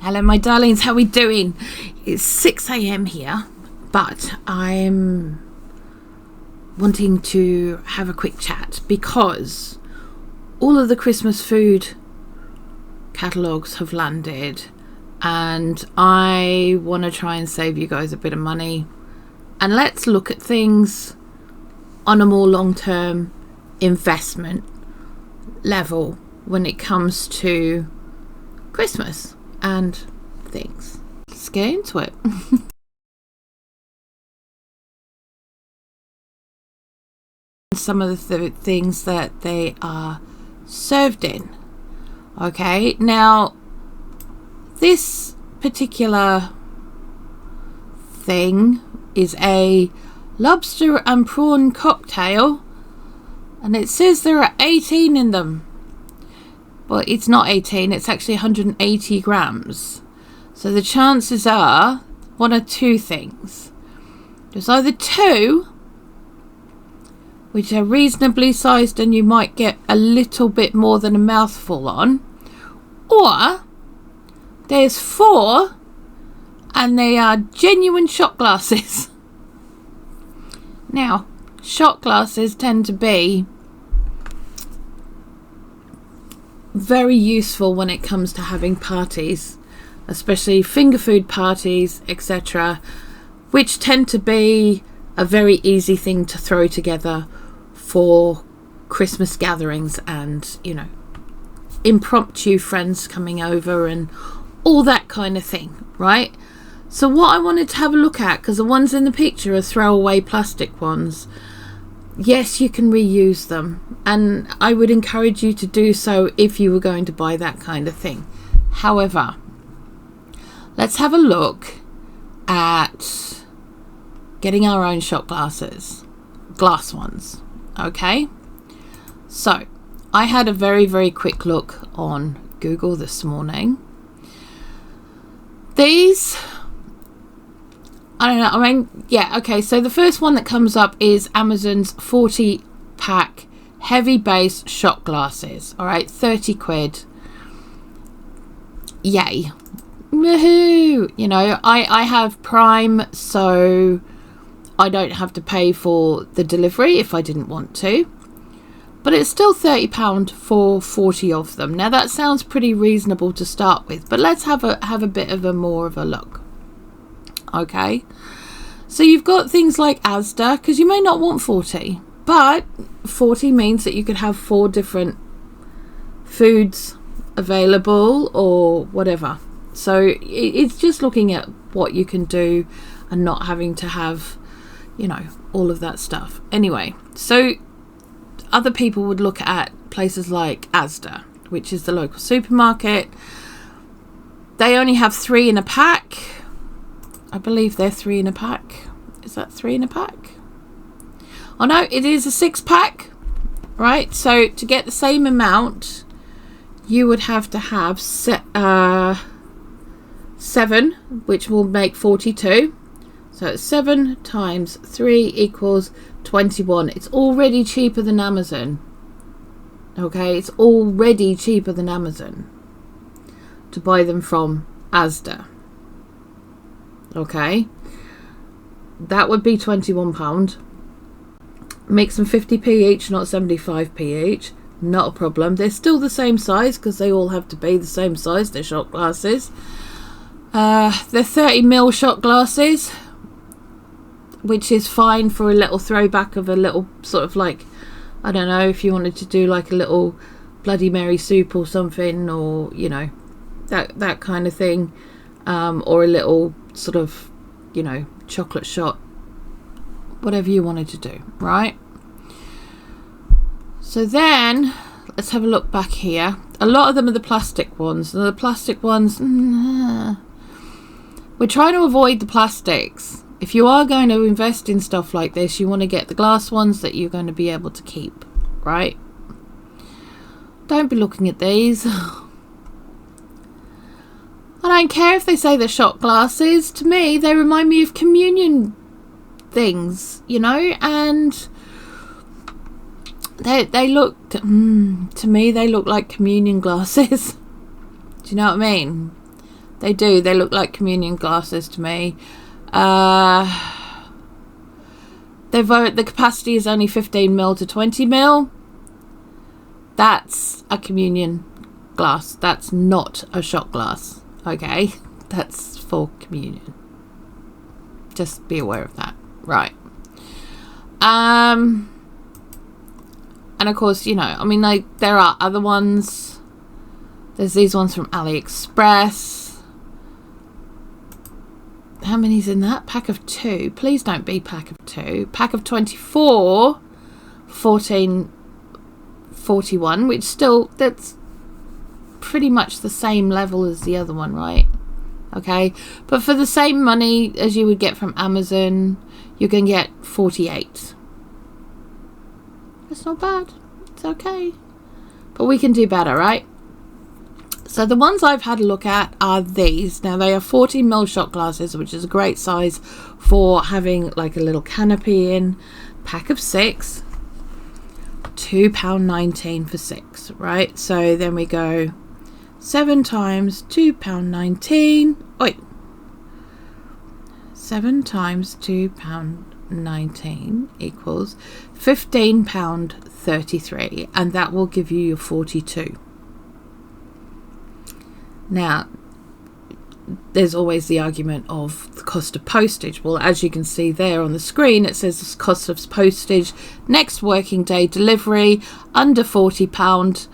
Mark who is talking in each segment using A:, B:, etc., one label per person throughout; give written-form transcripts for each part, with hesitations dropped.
A: Hello my darlings, how we doing? It's 6 a.m. here, but I'm wanting to have a quick chat because all of the Christmas food catalogues have landed and I want to try and save you guys a bit of money, and let's look at things on a more long-term investment level when it comes to Christmas and things. Let's get into it. Some of the things that they are served in. Okay, now this particular thing is a lobster and prawn cocktail, and it says there are 18 in them. Well, it's not 18, it's actually 180 grams. So the chances are one of two things. There's either two, which are reasonably sized and you might get a little bit more than a mouthful on, or there's four and they are genuine shot glasses. Now, shot glasses tend to be very useful when it comes to having parties, especially finger food parties, etc., which tend to be a very easy thing to throw together for Christmas gatherings and, you know, impromptu friends coming over and all that kind of thing, right? So what I wanted to have a look at, because the ones in the picture are throwaway plastic ones, yes, you can reuse them, and I would encourage you to do so if you were going to buy that kind of thing. However, let's have a look at getting our own shot glasses, glass ones. Okay, so I had a very quick look on Google this morning. These, I don't know, I mean, yeah, okay, so the first one that comes up is Amazon's 40 pack heavy base shot glasses. All right, 30 quid. Yay. Woohoo. You know, I have Prime, so I don't have to pay for the delivery if I didn't want to. But it's still £30 for 40 of them. Now that sounds pretty reasonable to start with, but let's have a bit of a more of a look. Okay, so you've got things like Asda, because you may not want 40, but 40 means that you could have 4 different foods available or whatever. So it's just looking at what you can do and not having to have, you know, all of that stuff. Anyway, so other people would look at places like Asda, which is the local supermarket. They only have 3 in a pack. I believe they're 3 in a pack. Is that 3 in a pack? Oh no, it is a 6-pack, right? So to get the same amount, you would have to have 7, which will make 42. So 7 times 3 equals 21. It's already cheaper than Amazon. Okay, it's already cheaper than Amazon to buy them from Asda. Okay, that would be £21. Makes them 50p each, not 75p each. Not a problem. They're still the same size because they all have to be the same size. They're shot glasses. They're 30mm shot glasses, which is fine for a little throwback of a little sort of like, I don't know, if you wanted to do like a little Bloody Mary soup or something, or, you know, that kind of thing, or a little sort of, you know, chocolate shot, whatever you wanted to do, right? So then let's have a look back here. A lot of them are the plastic ones. And the plastic ones, we're trying to avoid the plastics. If you are going to invest in stuff like this, you want to get the glass ones that you're going to be able to keep, right? Don't be looking at these. I don't care if they say they're shot glasses. To me, they remind me of communion things, you know, and they look, to me, they look like communion glasses. Do you know what I mean? They do. They look like communion glasses to me. The capacity is only 15ml to 20ml. That's a communion glass. That's not a shot glass. Okay, that's for communion. Just be aware of that. Right. And of course, you know, I mean, like, there are other ones. There's these ones from AliExpress. How many's in that? Pack of 2. Please don't be pack of 2. Pack of 24. 14.41, which still, that's pretty much the same level as the other one, right? Okay, but for the same money as you would get from Amazon, you can get 48. It's not bad. It's okay. But we can do better, right? So the ones I've had a look at are these. Now, they are 14ml shot glasses, which is a great size for having like a little canopy in. Pack of 6. £2.19 for 6, right? So then we go 7 times £2.19. Wait. 7 times £2.19 equals £15.33, and that will give you your 42. Now, there's always the argument of the cost of postage. Well, as you can see there on the screen, it says the cost of postage next working day delivery under £40,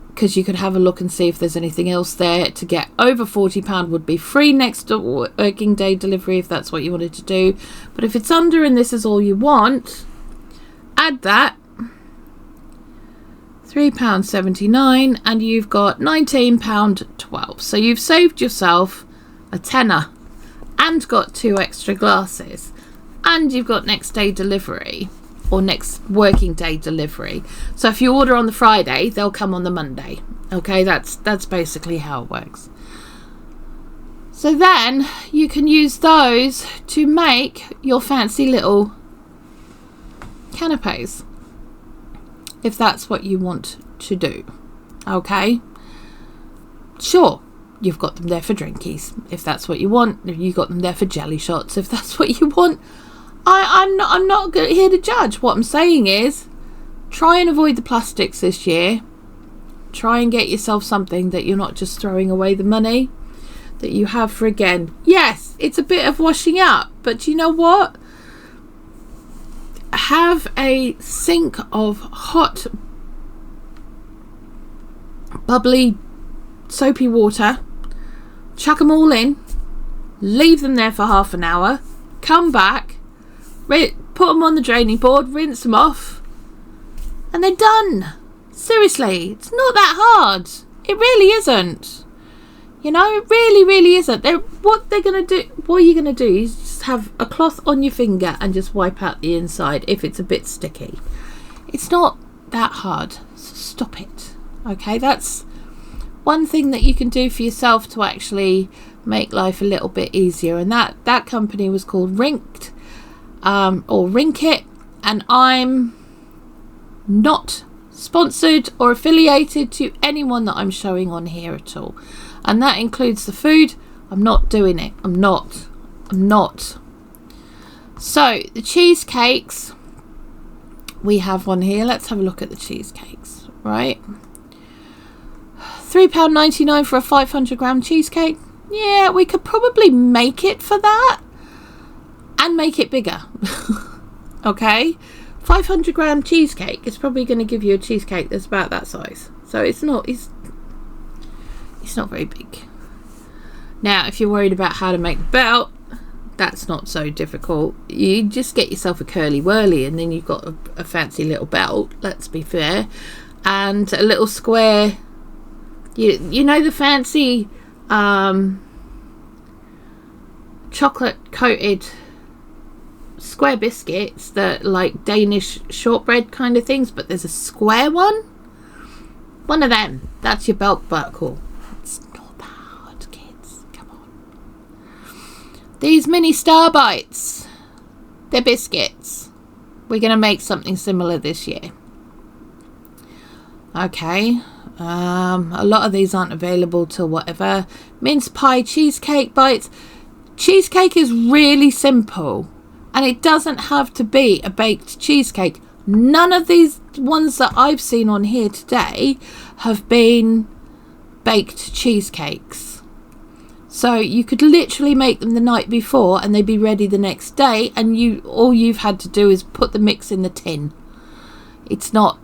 A: because you could have a look and see if there's anything else there. To get over £40 would be free next working day delivery if that's what you wanted to do. But if it's under and this is all you want, add that, £3.79, and you've got £19.12. So you've saved yourself a tenner and got 2 extra glasses, and you've got next day delivery, or next working day delivery. So if you order on the Friday, they'll come on the Monday. Okay, that's basically how it works. So then you can use those to make your fancy little canapes, if that's what you want to do. Okay, sure, you've got them there for drinkies if that's what you want. You got them there for jelly shots if that's what you want. I'm not here to judge. What I'm saying is, try and avoid the plastics this year. Try and get yourself something that you're not just throwing away the money that you have for again. Yes, it's a bit of washing up, but you know what? Have a sink of hot, bubbly, soapy water, chuck them all in, leave them there for half an hour, come back, put them on the draining board, rinse them off, and they're done. Seriously, it's not that hard. It really isn't. You know, it really isn't. What you're going to do is just have a cloth on your finger and just wipe out the inside if it's a bit sticky. It's not that hard. So stop it. Okay, that's one thing that you can do for yourself to actually make life a little bit easier. And that company was called Rinked, or Rinkit, and I'm not sponsored or affiliated to anyone that I'm showing on here at all. And that includes the food. I'm not doing it. I'm not. So the cheesecakes, we have one here. Let's have a look at the cheesecakes, right? £3.99 for a 500g cheesecake. Yeah, we could probably make it for that and make it bigger. Okay, 500g cheesecake is probably going to give you a cheesecake that's about that size. So it's not very big. Now, if you're worried about how to make the belt, that's not so difficult. You just get yourself a curly whirly, and then you've got a fancy little belt, let's be fair, and a little square. You know the fancy chocolate coated square biscuits that like Danish shortbread kind of things, but there's a square one of them. That's your belt buckle. It's not that hard, kids. Come on. These mini Star Bites, they're biscuits. We're going to make something similar this year. Okay, A lot of these aren't available till whatever. Mince pie, cheesecake bites. Cheesecake is really simple, and it doesn't have to be a baked cheesecake. None of these ones that I've seen on here today have been baked cheesecakes. So you could literally make them the night before and they'd be ready the next day, and all you've had to do is put the mix in the tin. It's not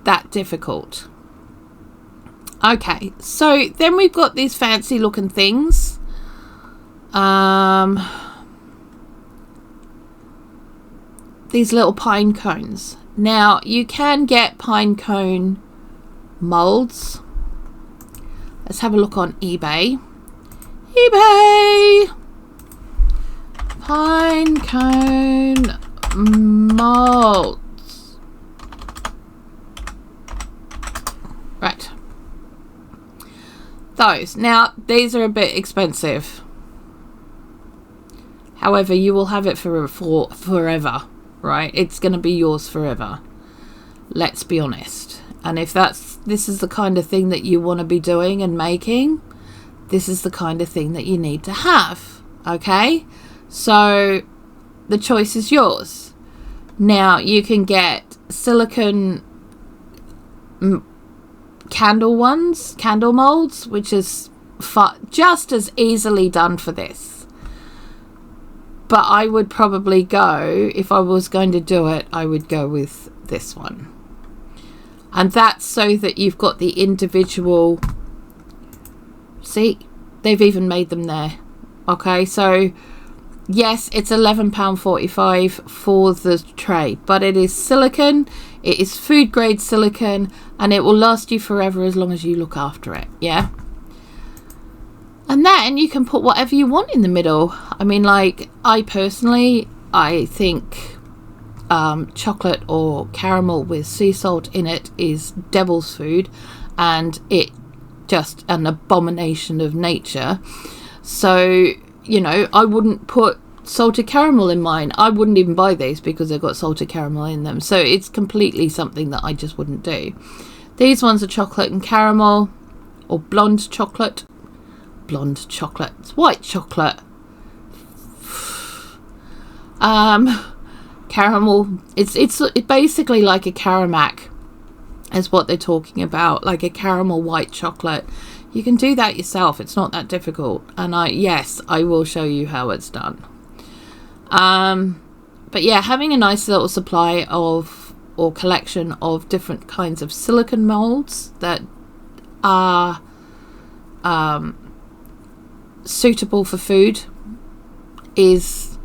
A: that difficult. Okay, so then we've got these fancy looking things. These little pine cones. Now you can get pine cone molds. Let's have a look on eBay. Pine cone molds. Right. Those. Now these are a bit expensive. However, you will have it for forever, right? It's going to be yours forever. Let's be honest. And if this is the kind of thing that you want to be doing and making, this is the kind of thing that you need to have. Okay? So the choice is yours. Now you can get silicone candle molds, which is just as easily done for this. But I would probably go, if I was going to do it, I would go with this one. And that's so that you've got the individual... See, they've even made them there. Okay, so yes, it's £11.45 for the tray, but it is silicone, it is food grade silicone, and it will last you forever as long as you look after it. Yeah. And then you can put whatever you want in the middle. I mean, like, I think chocolate or caramel with sea salt in it is devil's food, and it just an abomination of nature. So, you know, I wouldn't put salted caramel in mine. I wouldn't even buy these because they've got salted caramel in them. So it's completely something that I just wouldn't do. These ones are chocolate and caramel, or blonde chocolate. Blonde chocolate. It's white chocolate. Caramel. It's basically like a Caramac is what they're talking about, like a caramel white chocolate. You can do that yourself. It's not that difficult. And I will show you how it's done. But yeah, having a nice little supply of or collection of different kinds of silicone molds that are suitable for food is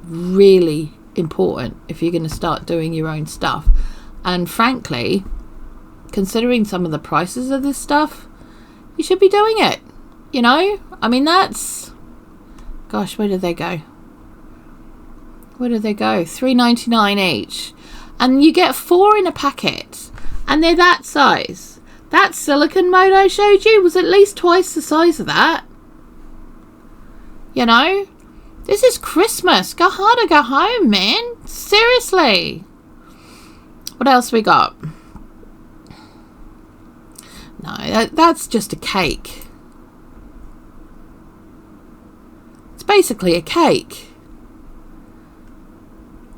A: really important if you're going to start doing your own stuff. And frankly, considering some of the prices of this stuff, you should be doing it. You know, I mean, that's, gosh, where did they go? Where did they go? $3.99 each, and you get 4 in a packet, and they're that size. That silicone mold I showed you was at least twice the size of that. You know, this is Christmas. Go hard or go home, man. Seriously. What else we got? No, that's just a cake. It's basically a cake.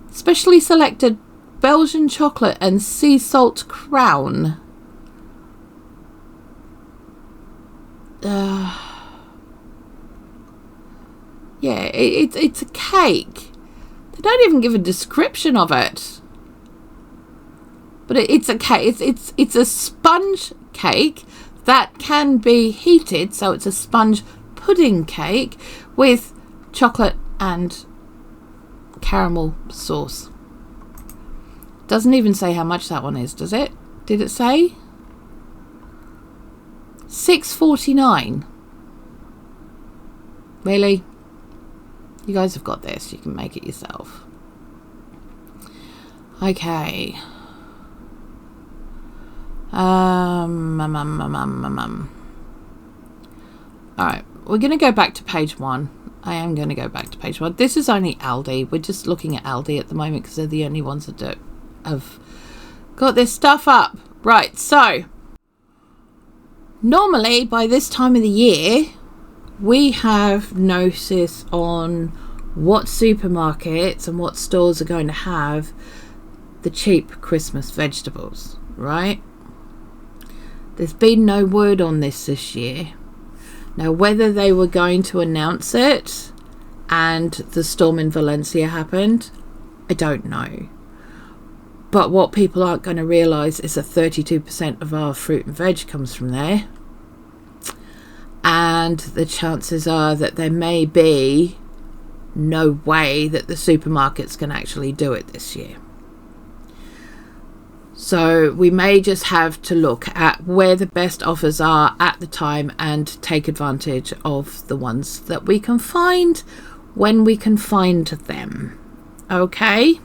A: Specially selected Belgian chocolate and sea salt crown. Yeah, it's a cake. They don't even give a description of it. But it's a cake. It's a sponge cake that can be heated, so it's a sponge pudding cake with chocolate and caramel sauce. Doesn't even say how much that one is, does it? Did it say? $6.49. Really? You guys have got this. You can make it yourself. Okay. Alright, we're going to go back to page 1. I am going to go back to page 1. This is only Aldi. We're just looking at Aldi at the moment because they're the only ones that have got this stuff up. Right, so Normally by this time of the year we have notice on what supermarkets and what stores are going to have the cheap Christmas vegetables, right? There's been no word on this year. Now, whether they were going to announce it and the storm in Valencia happened, I don't know. But what people aren't going to realise is that 32% of our fruit and veg comes from there. And the chances are that there may be no way that the supermarkets can actually do it this year. So we may just have to look at where the best offers are at the time and take advantage of the ones that we can find when we can find them. Okay?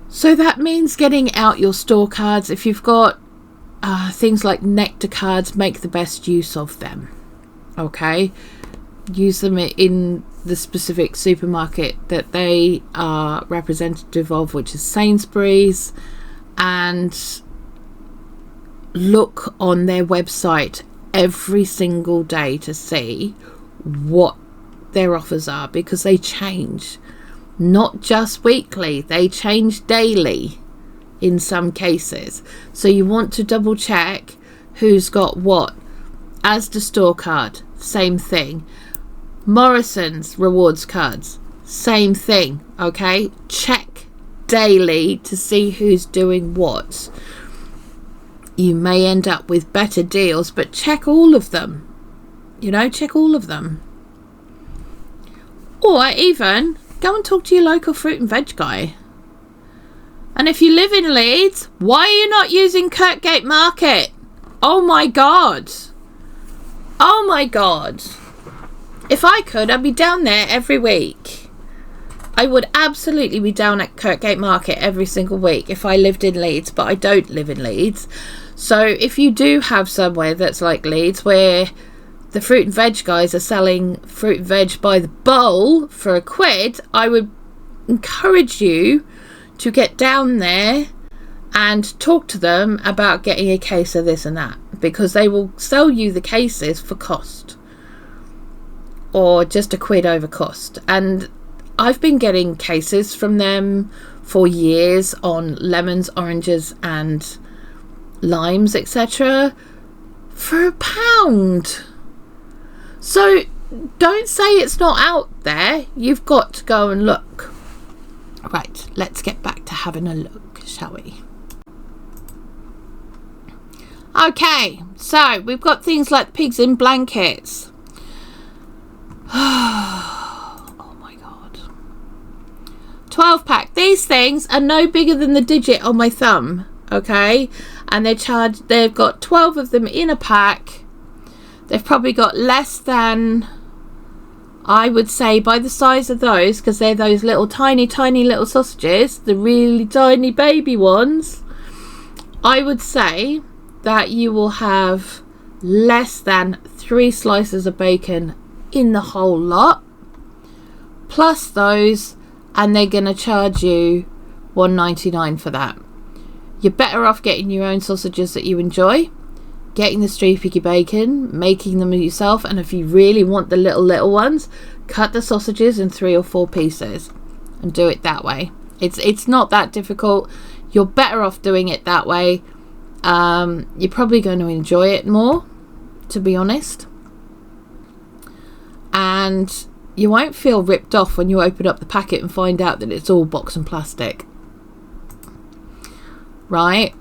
A: So that means getting out your store cards. If you've got things like nectar cards, make the best use of them. Okay? Use them in the specific supermarket that they are representative of, which is Sainsbury's, and look on their website every single day to see what their offers are, because they change, not just weekly, they change daily in some cases. So you want to double check who's got what. Asda store card, same thing. Morrison's rewards cards, same thing. Okay, check daily to see who's doing what. You may end up with better deals, but check all of them. Check all of them. Or even go and talk to your local fruit and veg guy. And if you live in Leeds, why are you not using Kirkgate Market? Oh my god. Oh my god. If I could, I'd be down there every week. I would absolutely be down at Kirkgate Market every single week if I lived in Leeds, but I don't live in Leeds. So if you do have somewhere that's like Leeds, where the fruit and veg guys are selling fruit and veg by the bowl for £1, I would encourage you to get down there and talk to them about getting a case of this and that, because they will sell you the cases for cost, or just £1 over cost. And I've been getting cases from them for years on lemons, oranges and limes, etc. for £1. So don't say it's not out there. You've got to go and look. Right, let's get back to having a look, shall we? Okay, so we've got things like pigs in blankets. Oh my god. 12 pack. These things are no bigger than the digit on my thumb, okay? And they've got 12 of them in a pack. They've probably got less than, I would say, by the size of those, because they're those little tiny little sausages, the really tiny baby ones. I would say that you will have less than 3 slices of bacon in the whole lot, plus those, and they're going to charge you $1.99 for that. You're better off getting your own sausages that you enjoy, getting the streaky bacon, making them yourself, and if you really want the little ones, cut the sausages in 3 or 4 pieces and do it that way. It's not that difficult. You're better off doing it that way. You're probably going to enjoy it more, to be honest, and you won't feel ripped off when you open up the packet and find out that it's all box and plastic, right?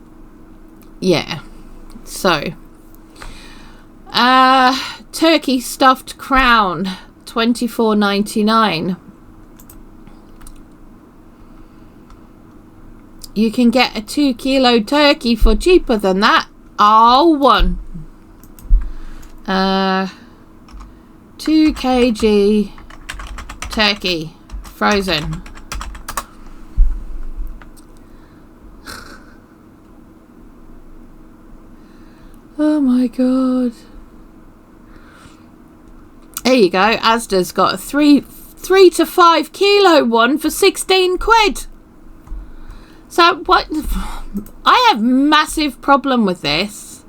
A: Yeah. So turkey stuffed crown, $24.99. You can get a 2 kilo turkey for cheaper than that. Oh, 2 kg turkey, frozen. Oh my god. There you go. Asda's got a 3 to 5 kilo one for £16. So what? I have massive problem with this,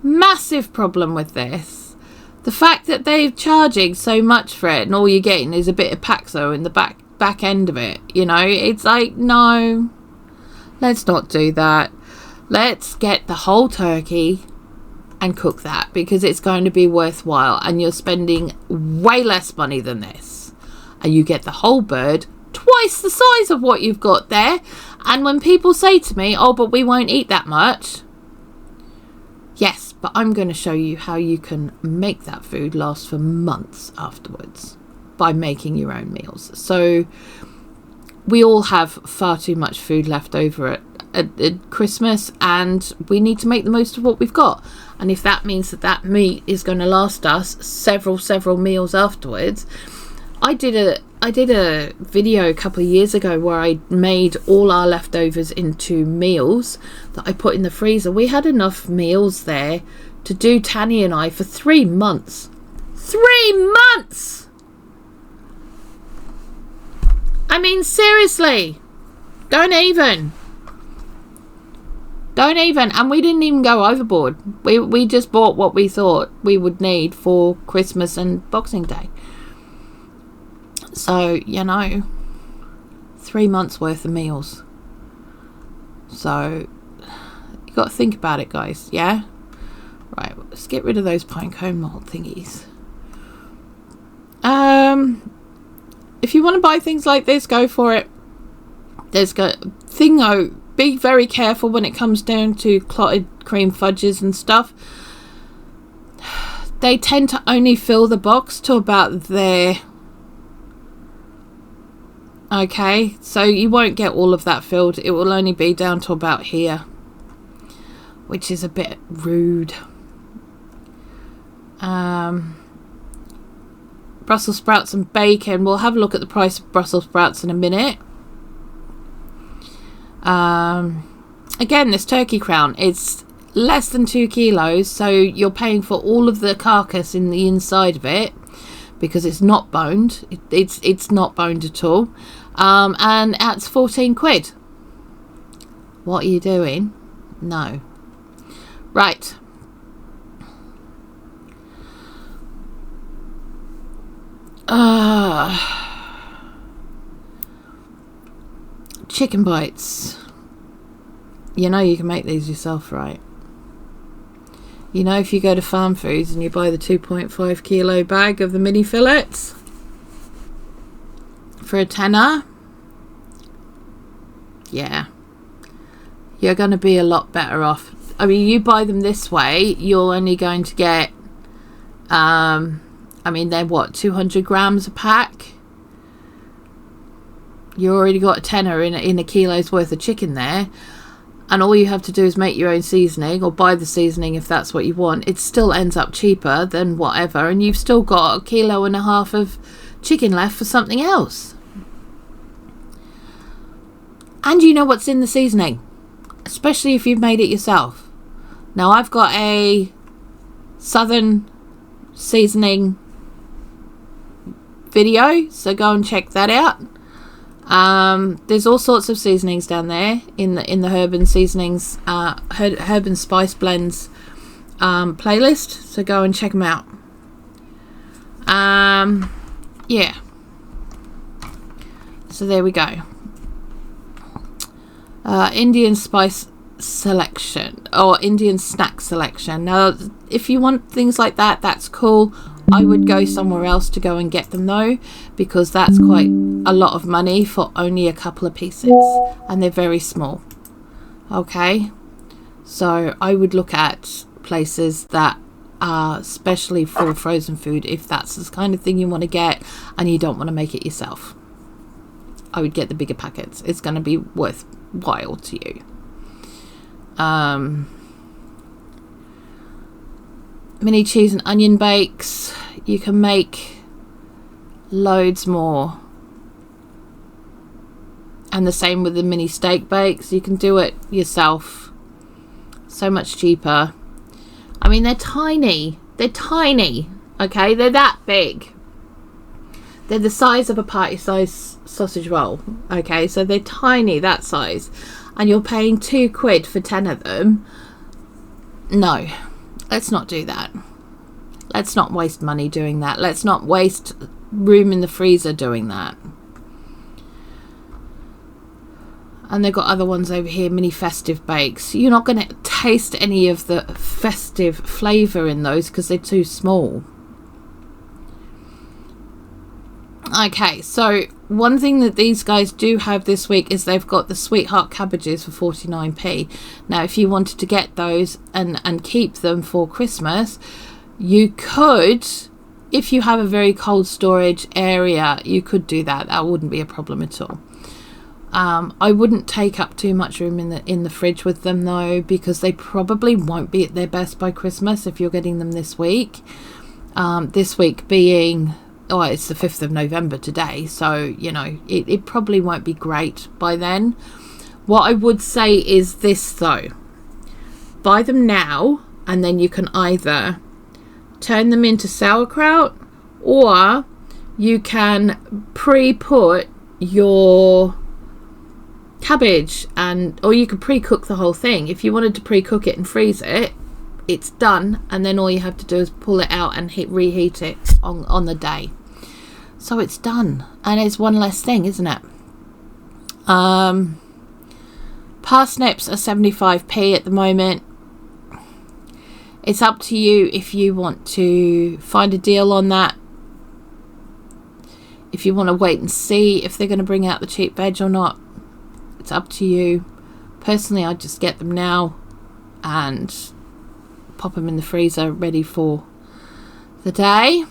A: Massive problem with this. The fact that they're charging so much for it and all you're getting is a bit of Paxo in the back end of it. You know, it's like, no, let's not do that. Let's get the whole turkey and cook that, because it's going to be worthwhile, and you're spending way less money than this, and you get the whole bird twice the size of what you've got there. And when people say to me, oh, but we won't eat that much, yes, but I'm going to show you how you can make that food last for months afterwards by making your own meals. So we all have far too much food left over at Christmas, and we need to make the most of what we've got. And if that means that meat is going to last us several meals afterwards. I did a video a couple of years ago where I made all our leftovers into meals that I put in the freezer. We had enough meals there to do Tanny and I for 3 months. 3 months! I mean, seriously, don't even. And we didn't even go overboard. We just bought what we thought we would need for Christmas and Boxing Day. So, you know, 3 months worth of meals. So you got to think about it, guys. Yeah. Right. Let's get rid of those pinecone mold thingies. If you want to buy things like this, go for it. Be very careful when it comes down to clotted cream fudges and stuff. They tend to only fill the box to about there. Okay, so you won't get all of that filled. It will only be down to about here, which is a bit rude. Brussels sprouts and bacon. We'll have a look at the price of Brussels sprouts in a minute. Again, this turkey crown, it's less than 2 kilos, so you're paying for all of the carcass in the inside of it, because it's not boned. It's not boned at all. And that's 14 quid. What are you doing? No. Right. Chicken bites. You know you can make these yourself, right? You know, if you go to Farm Foods and you buy the 2.5 kilo bag of the mini fillets for a tenner, yeah, you're going to be a lot better off. I mean, you buy them this way, you're only going to get, I mean, they're what, 200 grams a pack? You already got a tenner in a kilo's worth of chicken there. And all you have to do is make your own seasoning, or buy the seasoning if that's what you want. It still ends up cheaper than whatever, and you've still got 1.5 kilos of chicken left for something else. And you know what's in the seasoning, especially if you've made it yourself. Now, I've got a southern seasoning video, so go and check that out. There's all sorts of seasonings down there in the herb and seasonings, herb and spice blends playlist, so go and check them out. Yeah, so there we go. Indian spice selection, or Indian snack selection. Now, if you want things like that, that's cool. I would go somewhere else to go and get them though, because that's quite a lot of money for only a couple of pieces, and they're very small. Okay, so I would look at places that are specially for frozen food if that's the kind of thing you want to get and you don't want to make it yourself. I would get the bigger packets. It's going to be worthwhile to you. Mini cheese and onion bakes, you can make loads more. And the same with the mini steak bakes, you can do it yourself. So much cheaper. I mean, they're tiny. They're tiny. Okay, they're that big. They're the size of a party-size sausage roll. Okay, so they're tiny, that size. And you're paying £2 for 10 of them. No. let's not do that. Let's not waste money doing that. Let's not waste room in the freezer doing that. And they've got other ones over here, mini festive bakes. You're not going to taste any of the festive flavour in those because they're too small. Okay, so one thing that these guys do have this week is they've got the sweetheart cabbages for 49p. Now, if you wanted to get those and keep them for Christmas, you could, if you have a very cold storage area, you could do that. That wouldn't be a problem at all. I wouldn't take up too much room in the fridge with them though, because they probably won't be at their best by Christmas if you're getting them this week. This week being, oh, it's the 5th of November today, so you know it probably won't be great by then. What I would say is this though: buy them now, and then you can either turn them into sauerkraut, or you can pre-put your cabbage, or you could pre-cook the whole thing. If you wanted to pre-cook it and freeze it, it's done, and then all you have to do is pull it out and reheat it on the day. So it's done, and it's one less thing, isn't it? Parsnips are 75p at the moment. It's up to you if you want to find a deal on that. If you want to wait and see if they're going to bring out the cheap veg or not, it's up to you. Personally, I just get them now and pop them in the freezer ready for the day.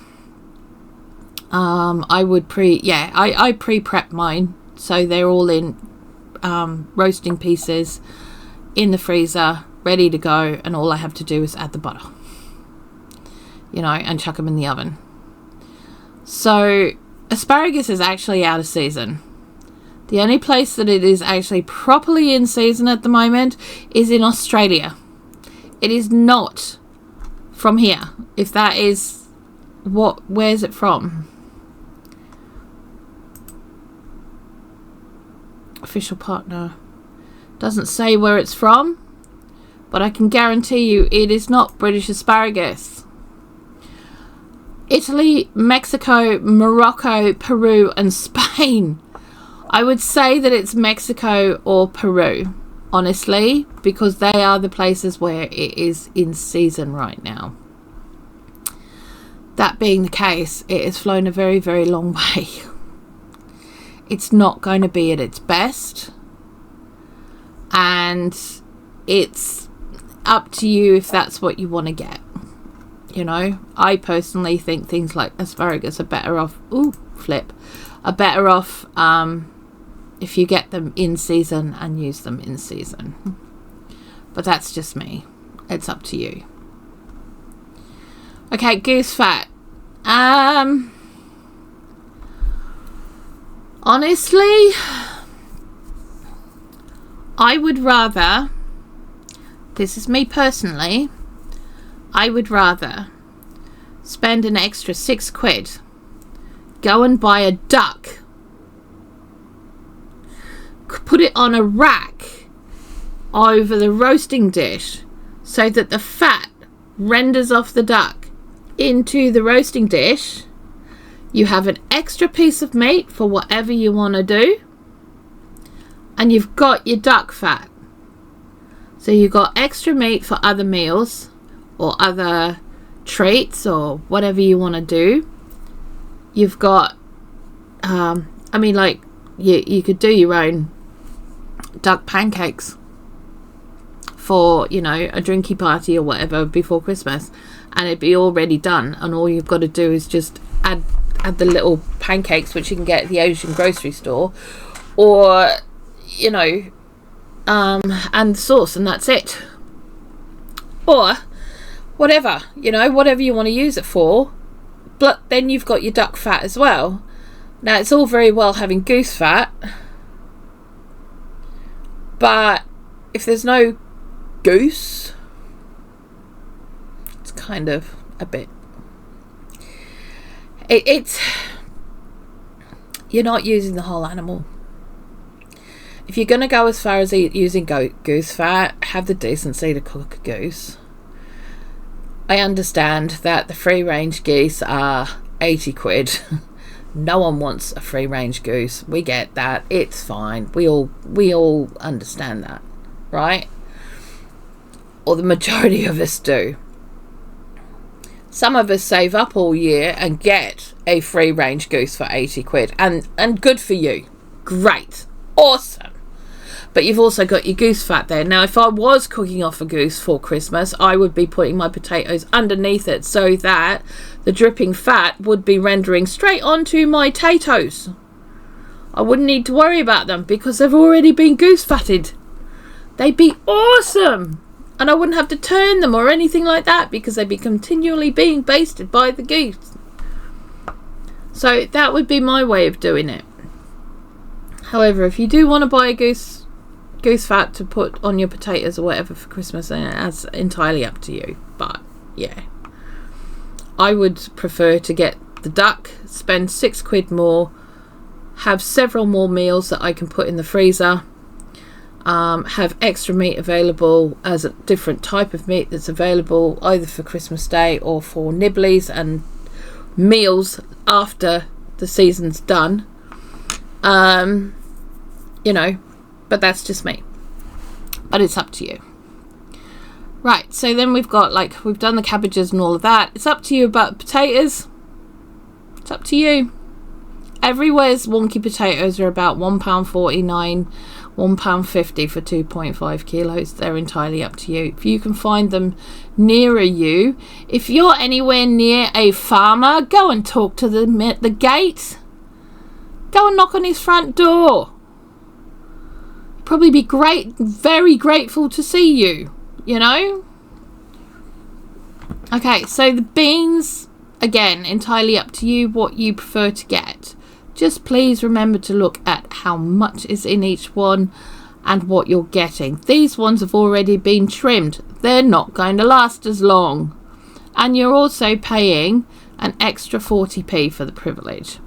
A: I would I pre-prep mine, so they're all in roasting pieces in the freezer, ready to go, and all I have to do is add the butter, you know, and chuck them in the oven. So asparagus is actually out of season. The only place that it is actually properly in season at the moment is in Australia. It is not from here. If that is where's it from? Official partner doesn't say where it's from, but I can guarantee you it is not British asparagus. Italy, Mexico, Morocco, Peru and Spain. I would say that it's Mexico or Peru, honestly, because they are the places where it is in season right now. That being the case, it has flown a very, very long way. It's not going to be at its best, and it's up to you if that's what you want to get. You know, I personally think things like asparagus are better off are better off if you get them in season and use them in season. But that's just me. It's up to you. Okay, goose fat. Honestly, I would rather, this is me personally, I would rather spend an extra £6, go and buy a duck, put it on a rack over the roasting dish so that the fat renders off the duck into the roasting dish. You have an extra piece of meat for whatever you want to do, and you've got your duck fat. So you've got extra meat for other meals or other treats or whatever you want to do. You've got I mean, like, you could do your own duck pancakes for, you know, a drinky party or whatever before Christmas, and it'd be already done, and all you've got to do is just add the little pancakes, which you can get at the Asian grocery store, or, you know, and the sauce, and that's it. Or whatever, you know, whatever you want to use it for. But then you've got your duck fat as well. Now, it's all very well having goose fat, but if there's no goose, it's kind of a bit, it's you're not using the whole animal. If you're going to go as far as using goose fat, have the decency to cook a goose. I understand that the free range geese are 80 quid. No one wants a free range goose. We get that. It's fine. We all understand that, right? Or the majority of us do. Some of us save up all year and get a free range goose for 80 quid. And good for you. Great. Awesome. But you've also got your goose fat there. Now, if I was cooking off a goose for Christmas, I would be putting my potatoes underneath it so that the dripping fat would be rendering straight onto my potatoes. I wouldn't need to worry about them because they've already been goose fatted. They'd be awesome. And I wouldn't have to turn them or anything like that because they'd be continually being basted by the goose. So that would be my way of doing it. However, if you do want to buy a goose fat to put on your potatoes or whatever for Christmas, then that's entirely up to you. But yeah, I would prefer to get the duck, spend £6 more, have several more meals that I can put in the freezer, have extra meat available as a different type of meat that's available either for Christmas Day or for nibblies and meals after the season's done. You know, but that's just me. But it's up to you. Right, so then we've got, like, we've done the cabbages and all of that. It's up to you about potatoes. It's up to you. Everywhere's wonky potatoes are about £1.49, £1.50 for 2.5 kilos. They're entirely up to you. If you can find them nearer you, if you're anywhere near a farmer, go and talk to them at the gate. Go and knock on his front door. Probably be very grateful to see you, you know. Okay, so the beans, again, entirely up to you what you prefer to get. Just please remember to look at how much is in each one and what you're getting. These ones have already been trimmed. They're not going to last as long. And you're also paying an extra 40p for the privilege.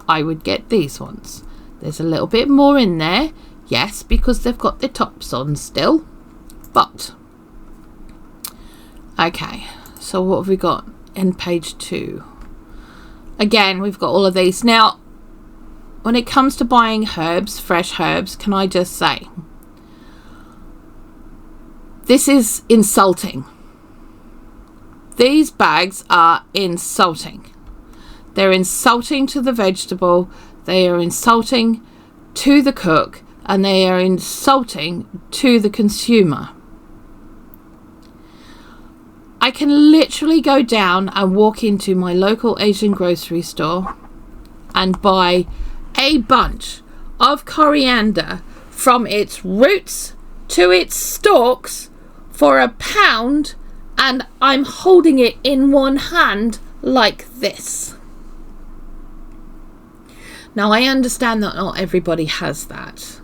A: I would get these ones. There's a little bit more in there. Yes, because they've got their tops on still. But, okay. So what have we got in page 2? Again, we've got all of these. Now, when it comes to buying herbs, fresh herbs, can I just say, this is insulting. These bags are insulting. They're insulting to the vegetable. They are insulting to the cook. And they are insulting to the consumer. I can literally go down and walk into my local Asian grocery store and buy a bunch of coriander from its roots to its stalks for £1, and I'm holding it in one hand like this. Now, I understand that not everybody has that.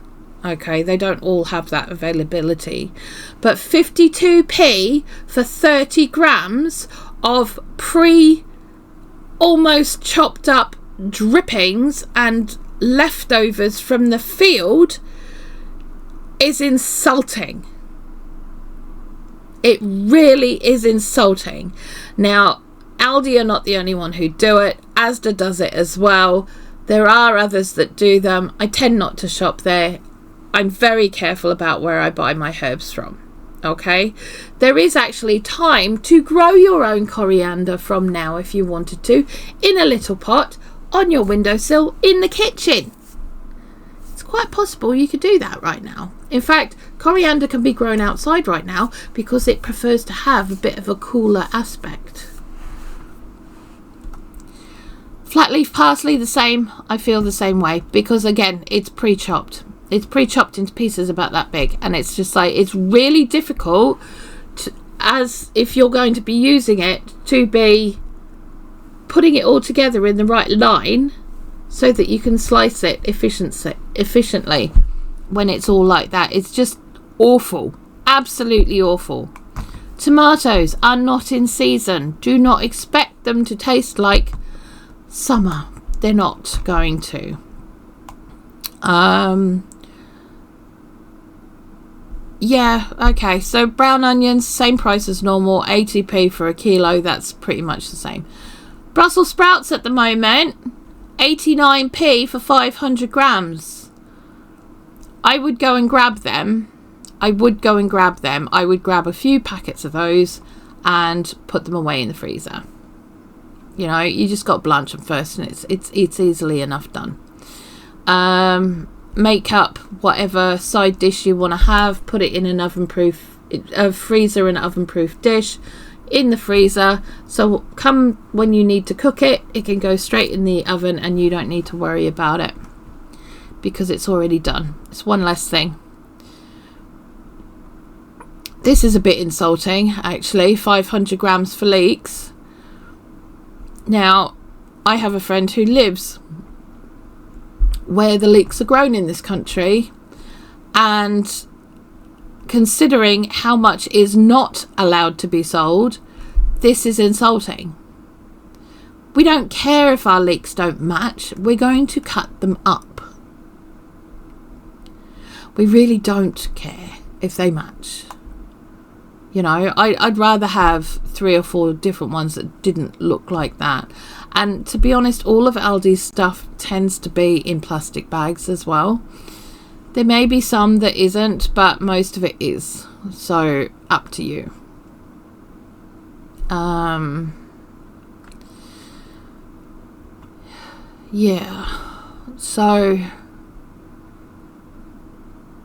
A: Okay, they don't all have that availability. But 52p for 30 grams of almost chopped up drippings and leftovers from the field is insulting. It really is insulting. Now, Aldi are not the only one who do it. Asda does it as well. There are others that do them. I tend not to shop there. I'm very careful about where I buy my herbs from. Okay, there is actually time to grow your own coriander from now if you wanted to, in a little pot on your windowsill in the kitchen. It's quite possible you could do that right now. In fact, coriander can be grown outside right now because it prefers to have a bit of a cooler aspect. Flat leaf parsley, the same. I feel the same way because, again, it's pre-chopped. It's pre-chopped into pieces about that big, and it's just like, it's really difficult to, as if you're going to be using it, to be putting it all together in the right line so that you can slice it efficiently when it's all like that. It's just awful. Absolutely awful. Tomatoes are not in season. Do not expect them to taste like summer. They're not going to. Yeah, okay, so brown onions, same price as normal, 80p for a kilo. That's pretty much the same. Brussels sprouts at the moment, 89p for 500 grams. I would go and grab them. I would grab a few packets of those and put them away in the freezer. You know, you just got to blanch them first, and it's easily enough done. Make up whatever side dish you want to have, put it in an freezer in an oven-proof dish in the freezer, so come when you need to cook it, it can go straight in the oven and you don't need to worry about it because it's already done. It's one less thing. This is a bit insulting, actually. 500 grams for leeks. Now, I have a friend who lives where the leeks are grown in this country, and considering how much is not allowed to be sold, this is insulting. We don't care if our leeks don't match. We're going to cut them up. We really don't care if they match. You know, I'd rather have 3 or 4 different ones that didn't look like that. And to be honest, all of Aldi's stuff tends to be in plastic bags as well. There may be some that isn't, but most of it is. So, up to you. Yeah. So,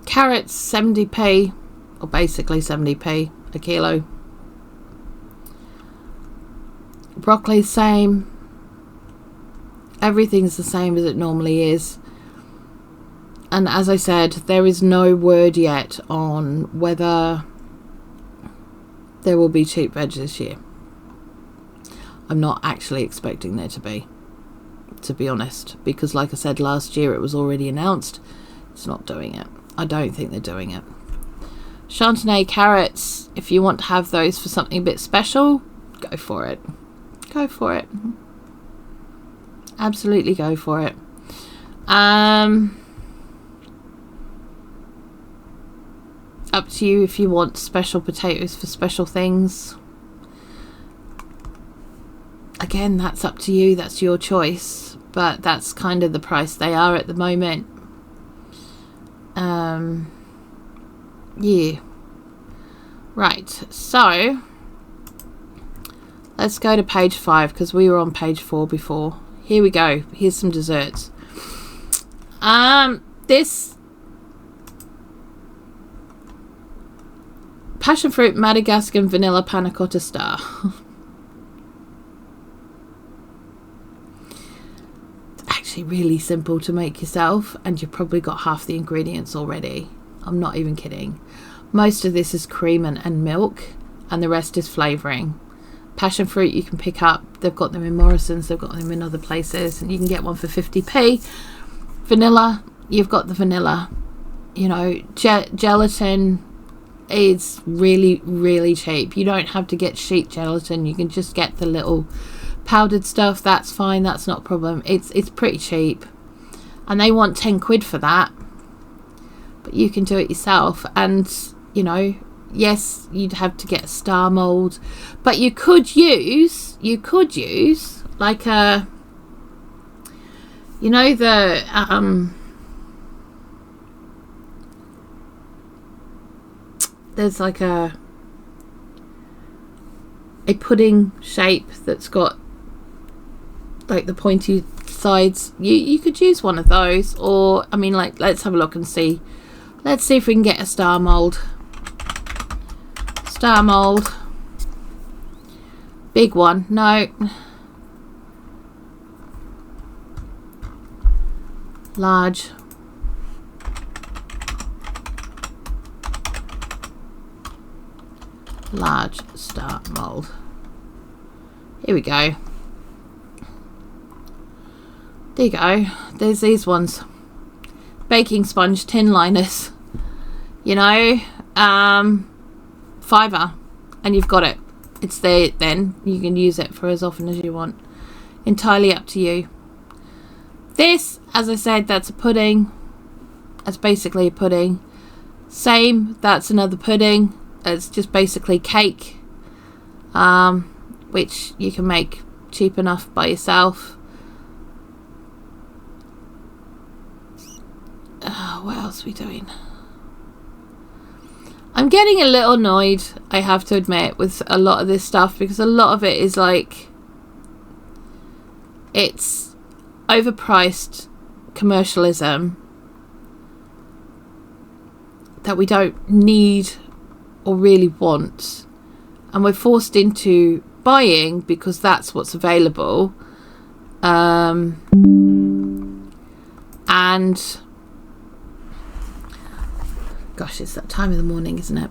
A: carrots, 70p, or basically 70p a kilo. Broccoli, same. Everything's the same as it normally is. And as I said, there is no word yet on whether there will be cheap veg this year. I'm not actually expecting there to be honest, because like I said, last year it was already announced. It's not doing it. I don't think they're doing it. Chantenay carrots, if you want to have those for something a bit special, go for it. Go for it. Absolutely go for it. Up to you if you want special potatoes for special things. Again, that's up to you. That's your choice. But that's kind of the price they are at the moment. Yeah. Right. So, let's go to page 5 because we were on page 4 before. Here we go. Here's some desserts. This passion fruit Madagascan vanilla panna cotta star. It's actually really simple to make yourself, and you've probably got half the ingredients already. I'm not even kidding. Most of this is cream and milk, and the rest is flavouring. Passion fruit you can pick up. They've got them in Morrison's, they've got them in other places, and you can get one for 50p. Vanilla, you've got the vanilla. You know, gelatin is really, really cheap. You don't have to get sheet gelatin. You can just get the little powdered stuff. That's fine. That's not a problem. It's pretty cheap. And they want 10 quid for that. But you can do it yourself. And, you know, yes, you'd have to get a star mold. But you could use like a, you know, the, there's like a pudding shape that's got like the pointy sides. You could use one of those, or I mean, like, let's have a look and see. Let's see if we can get a star mold. Star mold. Big one. No. Large. Large star mold. Here we go. There you go. There's these ones. Baking sponge tin liners. You know, £5, and you've got it. It's there then. You can use it for as often as you want. Entirely up to you. This, as I said, that's a pudding. That's basically a pudding. Same, that's another pudding. It's just basically cake, which you can make cheap enough by yourself. What else are we doing? I'm getting a little annoyed, I have to admit, with a lot of this stuff, because a lot of it is like, it's overpriced commercialism that we don't need or really want, and we're forced into buying because that's what's available. And gosh, it's that time of the morning, isn't it?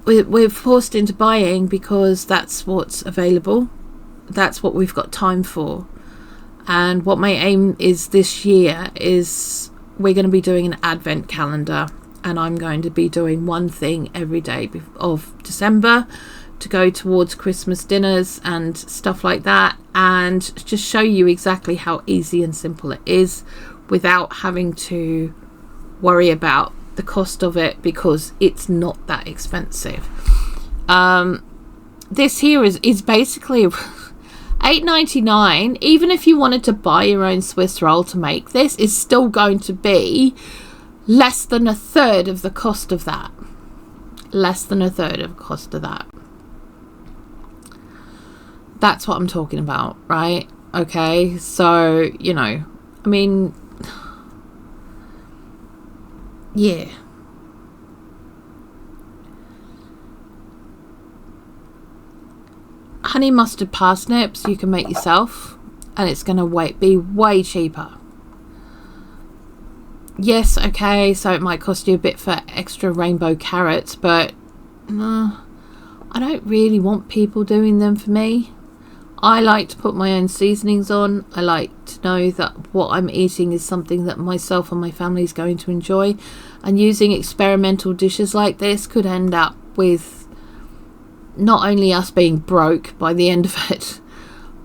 A: We're forced into buying because that's what's available. That's what we've got time for. And what my aim is this year is we're going to be doing an advent calendar, and I'm going to be doing one thing every day of December to go towards Christmas dinners and stuff like that, and just show you exactly how easy and simple it is without having to worry about the cost of it, because it's not that expensive. This here is basically $8.99. Even if you wanted to buy your own Swiss roll to make this, is still going to be less than a third of the cost of that. Less than a third of the cost of that. That's what I'm talking about, right? Okay, so, you know, I mean, yeah. Honey mustard parsnips you can make yourself, and it's going to be way cheaper. Yes, okay, so it might cost you a bit for extra rainbow carrots, but I don't really want people doing them for me. I like to put my own seasonings on. I like to know that what I'm eating is something that myself and my family is going to enjoy. And using experimental dishes like this could end up with not only us being broke by the end of it,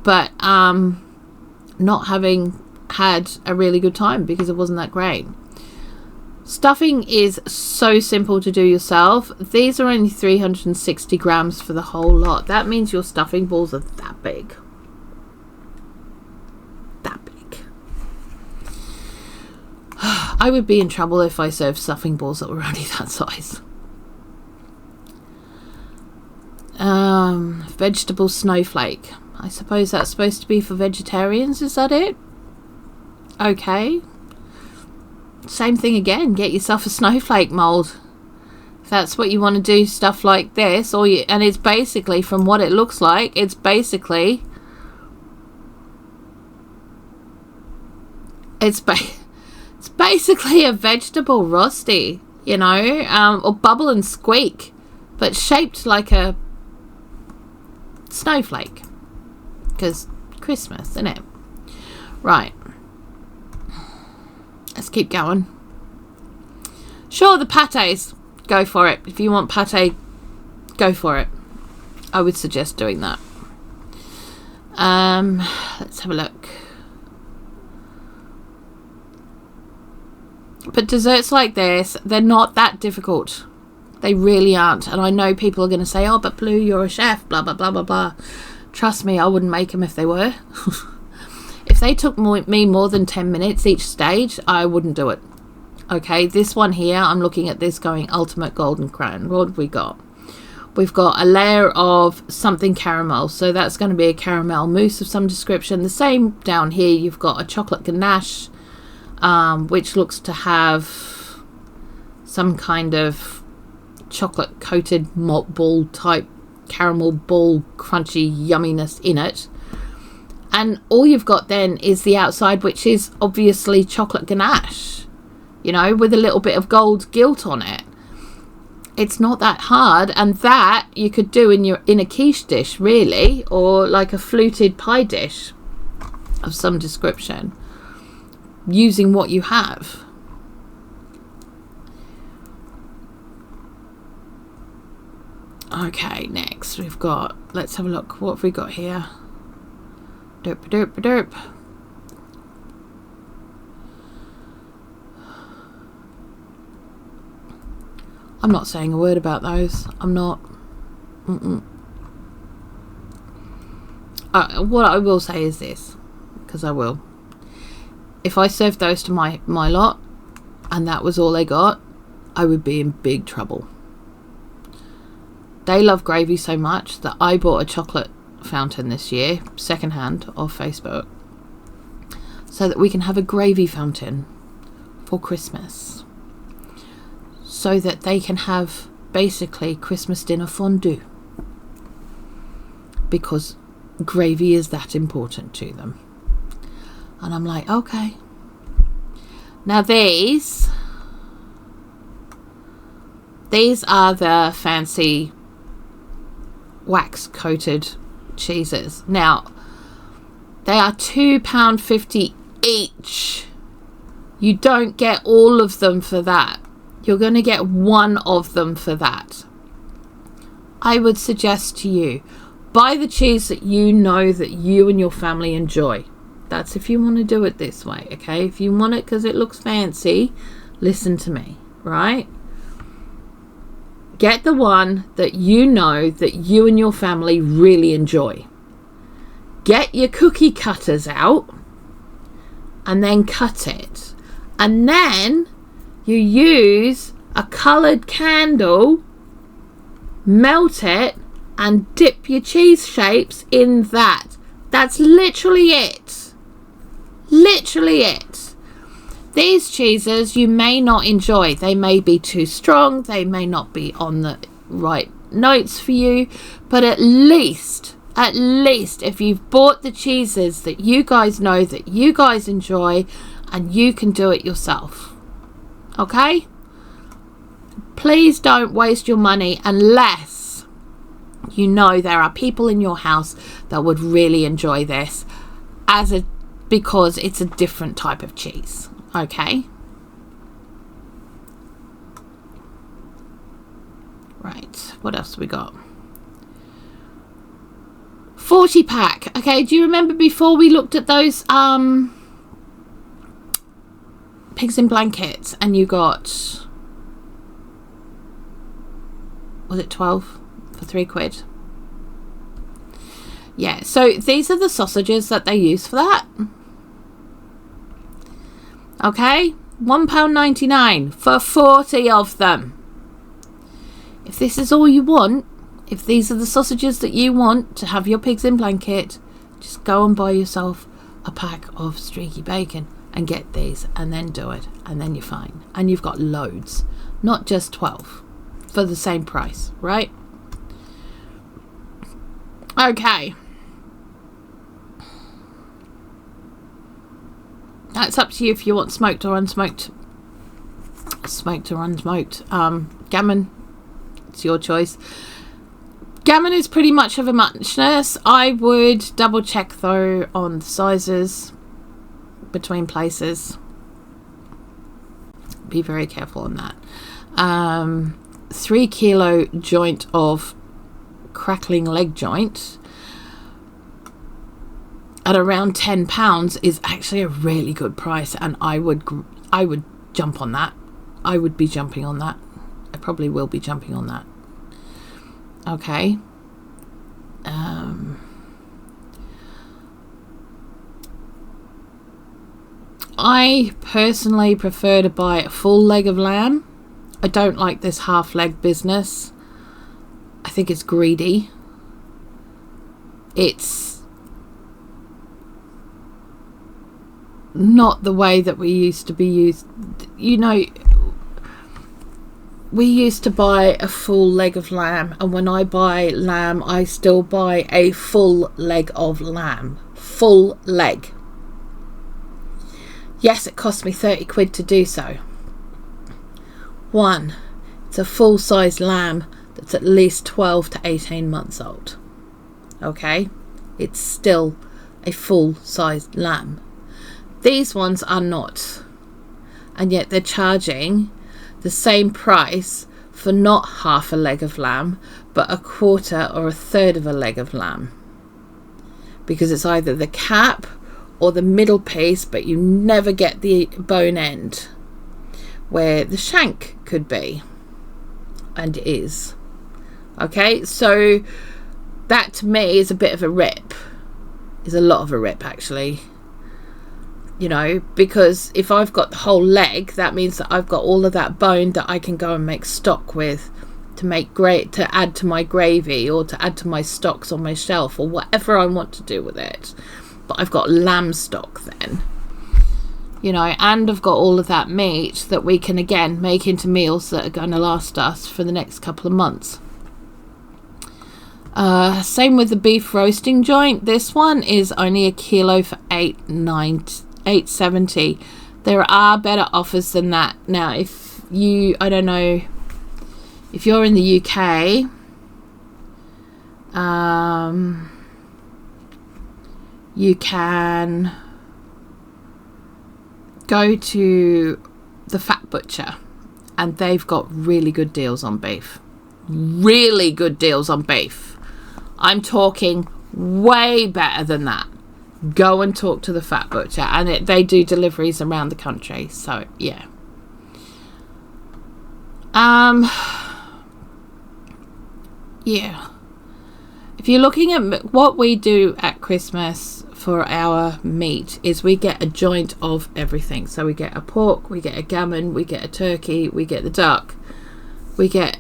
A: but not having had a really good time because it wasn't that great. Stuffing is so simple to do yourself. These are only 360 grams for the whole lot. That means your stuffing balls are that big. That big. I would be in trouble if I served stuffing balls that were only that size. Vegetable snowflake. I suppose that's supposed to be for vegetarians. Is that it? Okay. Same thing again. Get yourself a snowflake mold. If that's what you want to do, stuff like this, and it's basically, from what it looks like, it's basically a vegetable rosti, you know, or bubble and squeak, but shaped like a snowflake, because Christmas, isn't it? Right. Let's keep going. Sure, the pates. Go for it. If you want pate, go for it. I would suggest doing that. Let's have a look. But desserts like this, they're not that difficult. They really aren't. And I know people are going to say, oh, but Blue, you're a chef, blah, blah, blah, blah, blah. Trust me, I wouldn't make them if they were. If they took me more than 10 minutes each stage, I wouldn't do it. Okay, this one here, I'm looking at this going ultimate golden crown. What have we got? We've got a layer of something caramel. So that's going to be a caramel mousse of some description. The same down here, you've got a chocolate ganache, which looks to have some kind of chocolate coated malt ball type caramel ball crunchy yumminess in it. And all you've got then is the outside, which is obviously chocolate ganache, you know, with a little bit of gold gilt on it. It's not that hard, and that you could do in a quiche dish, really, or like a fluted pie dish of some description, using what you have. Okay, next we've got, let's have a look, what have we got here? Derp, derp, derp. I'm not saying a word about those. I'm not. What I will say is this, because I will. If I served those to my lot and that was all they got, I would be in big trouble. They love gravy so much that I bought a chocolate fountain this year, secondhand, off Facebook, so that we can have a gravy fountain for Christmas, so that they can have basically Christmas dinner fondue, because gravy is that important to them. And I'm like, okay. Now these are the fancy wax coated cheeses. Now they are £2.50 each. You don't get all of them for that. You're going to get one of them for that. I would suggest to you, buy the cheese that you know that you and your family enjoy. That's if you want to do it this way, okay? If you want it because it looks fancy, listen to me, right? Get the one that you know that you and your family really enjoy. Get your cookie cutters out and then cut it. And then you use a coloured candle, melt it, and dip your cheese shapes in that. That's literally it. Literally it. These cheeses you may not enjoy. They may be too strong. They may not be on the right notes for you. But at least if you've bought the cheeses that you guys know that you guys enjoy, and you can do it yourself. Okay? Please don't waste your money unless you know there are people in your house that would really enjoy this because it's a different type of cheese. Okay? Right, what else we got? 40 pack. Okay, do you remember before we looked at those pigs in blankets and you got, was it 12 for £3? Yeah, so these are the sausages that they use for that. Okay, £1.99 for 40 of them. If this is all you want, if these are the sausages that you want to have your pigs in blanket, just go and buy yourself a pack of streaky bacon and get these, and then do it, and then you're fine. And you've got loads, not just 12 for the same price, right? Okay. That's up to you if you want smoked or unsmoked. Smoked or unsmoked. Gammon, it's your choice. Gammon is pretty much of a muchness. I would double check though on the sizes between places. Be very careful on that. 3 kilo joint of crackling leg joint at around £10 is actually a really good price, and I would jump on that. I would be jumping on that. I probably will be jumping on that. Okay. I personally prefer to buy a full leg of lamb. I don't like this half leg business. I think it's greedy. It's not the way that we used to be used. You know, we used to buy a full leg of lamb, and when I buy lamb, I still buy a full leg of lamb. Full leg. Yes, it cost me £30 to do so. One, it's a full-size lamb that's at least 12 to 18 months old. Okay? It's still a full-sized lamb. These ones are not. And yet they're charging the same price for not half a leg of lamb, but a quarter or a third of a leg of lamb. Because it's either the cap or the middle piece, but you never get the bone end where the shank could be. and is. Okay, so that to me is a bit of a rip. Is a lot of a rip, actually. You know, because if I've got the whole leg, that means that I've got all of that bone that I can go and make stock with, to make to add to my gravy, or to add to my stocks on my shelf, or whatever I want to do with it. But I've got lamb stock then, you know, and I've got all of that meat that we can again make into meals that are going to last us for the next couple of months. Same with the beef roasting joint. This one is only a kilo for $8.70. There are better offers than that. Now, if you, I don't know, if you're in the UK, you can go to the Fat Butcher, and they've got really good deals on beef. Really good deals on beef. I'm talking way better than that. Go and talk to the Fat Butcher, and they do deliveries around the country. So yeah. Yeah. If you're looking at what we do at Christmas for our meat, is we get a joint of everything. So we get a pork, we get a gammon, we get a turkey, we get the duck, we get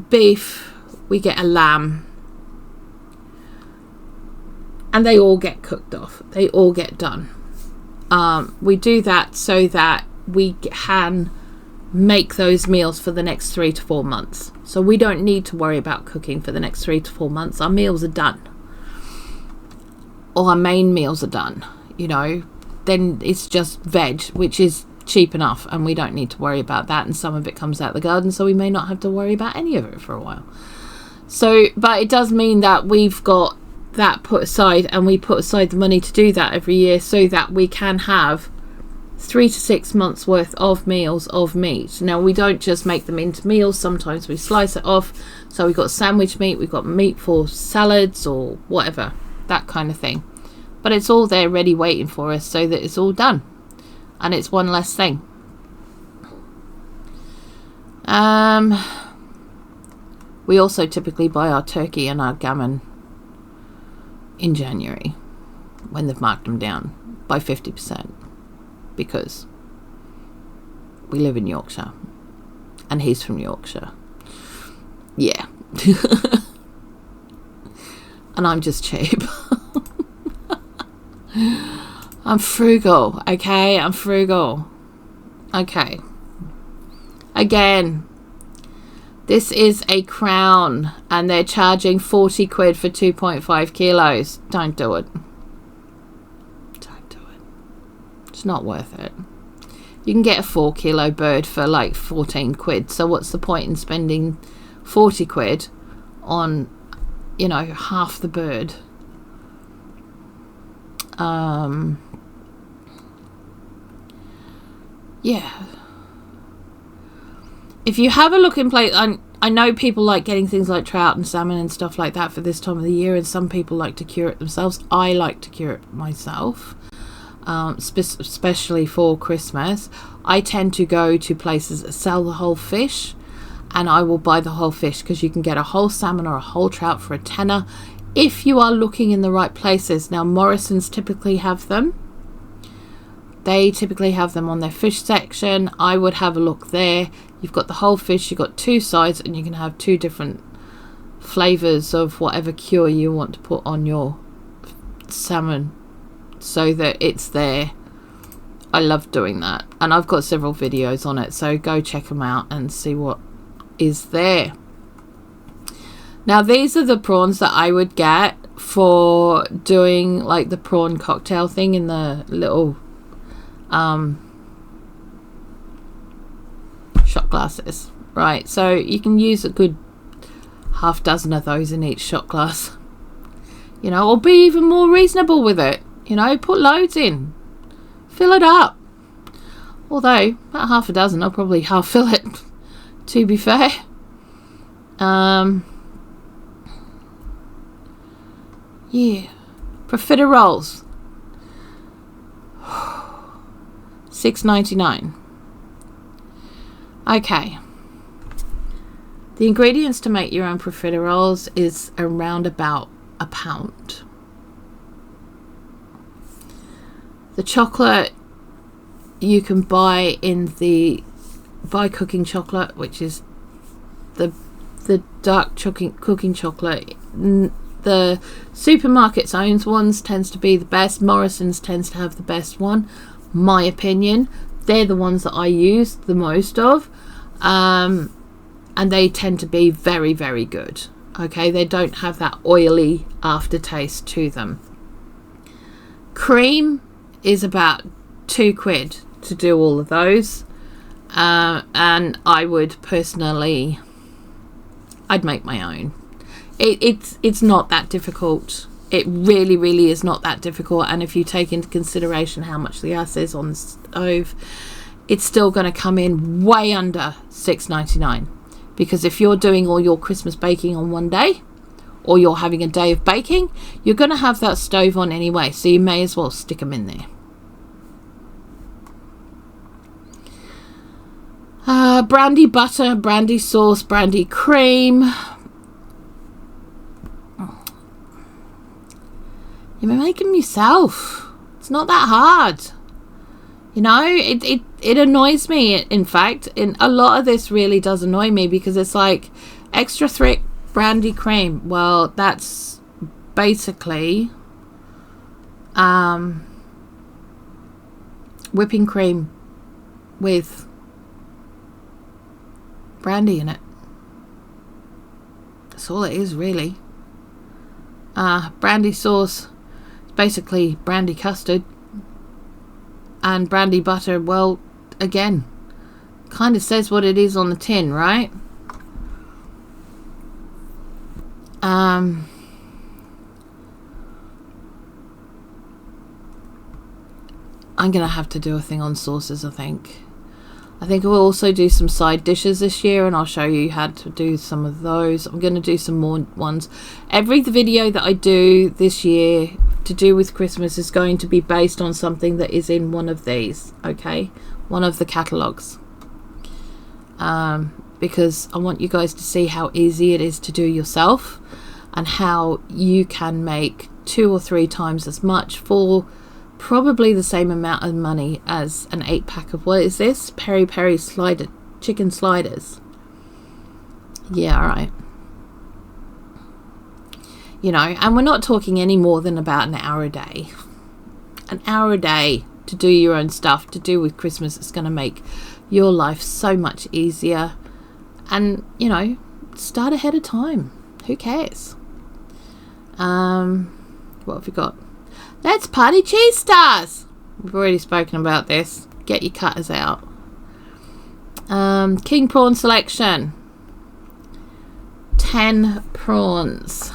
A: beef, we get a lamb. And they all get cooked off. They all get done. We do that so that we can make those meals for the next 3 to 4 months. So we don't need to worry about cooking for the next 3 to 4 months. Our meals are done. Or our main meals are done. You know, then it's just veg, which is cheap enough, and we don't need to worry about that. And some of it comes out the garden, so we may not have to worry about any of it for a while. So, but it does mean that we've got that put aside, and we put aside the money to do that every year, so that we can have 3 to 6 months worth of meals of meat. Now, we don't just make them into meals. Sometimes we slice it off. So we've got sandwich meat, we've got meat for salads or whatever, that kind of thing. But it's all there ready waiting for us, so that it's all done, and it's one less thing. We also typically buy our turkey and our gammon in January, when they've marked them down by 50%, because we live in Yorkshire and he's from Yorkshire. Yeah. And I'm just cheap. I'm frugal, okay? I'm frugal. Okay. Again, this is a crown, and they're charging 40 quid for 2.5 kilos. Don't do it. Don't do it. It's not worth it. You can get a 4 kilo bird for like 14 quid. So what's the point in spending 40 quid on, you know, half the bird? Yeah. If you have a look in place, I know people like getting things like trout and salmon and stuff like that for this time of the year, and some people like to cure it themselves. I like to cure it myself, especially for Christmas. I tend to go to places that sell the whole fish, and I will buy the whole fish, because you can get a whole salmon or a whole trout for a tenner if you are looking in the right places. Now, Morrison's typically have them. They typically have them on their fish section. I would have a look there. You've got the whole fish, you've got 2 sides, and you can have 2 different flavours of whatever cure you want to put on your salmon, so that it's there. I love doing that, and I've got several videos on it, so go check them out and see what is there. Now, these are the prawns that I would get for doing like the prawn cocktail thing in the little shot glasses, right? So you can use a good half dozen of those in each shot glass, you know, or be even more reasonable with it, you know, put loads in, fill it up. Although about half a dozen, I'll probably half fill it, to be fair. Yeah, profiteroles, $6.99. Okay, The ingredients to make your own profiteroles is around about £1. The chocolate you can buy in the cooking chocolate, which is the dark cooking chocolate. The supermarket's own ones tends to be the best. Morrison's tends to have the best one, my opinion. They're the ones that I use the most of, and they tend to be very, very good. Okay, they don't have that oily aftertaste to them. Cream is about £2 to do all of those, and I would personally, I'd make my own. It's not that difficult. It really, really is not that difficult. And if you take into consideration how much the gas is on the stove, it's still going to come in way under $6.99. Because if you're doing all your Christmas baking on one day, or you're having a day of baking, you're going to have that stove on anyway. So you may as well stick them in there. Brandy butter, brandy sauce, brandy cream. You may make them yourself. It's not that hard. You know, it annoys me. In fact, a lot of this really does annoy me, because it's like extra thick brandy cream. Well, that's basically whipping cream with brandy in it. That's all it is, really. Brandy sauce is basically brandy custard, and brandy butter, well, again, kind of says what it is on the tin, right? I'm gonna have to do a thing on sauces. I think we'll also do some side dishes this year, and I'll show you how to do some of those. I'm going to do some more ones. Every video that I do this year to do with Christmas is going to be based on something that is in one of these, okay? One of the catalogues. Because I want you guys to see how easy it is to do yourself, and how you can make 2 or 3 times as much for probably the same amount of money as an 8-pack of, what is this? Peri Peri chicken sliders. Yeah, alright. You know, and we're not talking any more than about an hour a day. An hour a day to do your own stuff, to do with Christmas. It's going to make your life so much easier. And, you know, start ahead of time. Who cares? What have we got? Let's party cheese stars. We've already spoken about this. Get your cutters out. King prawn selection. 10 prawns.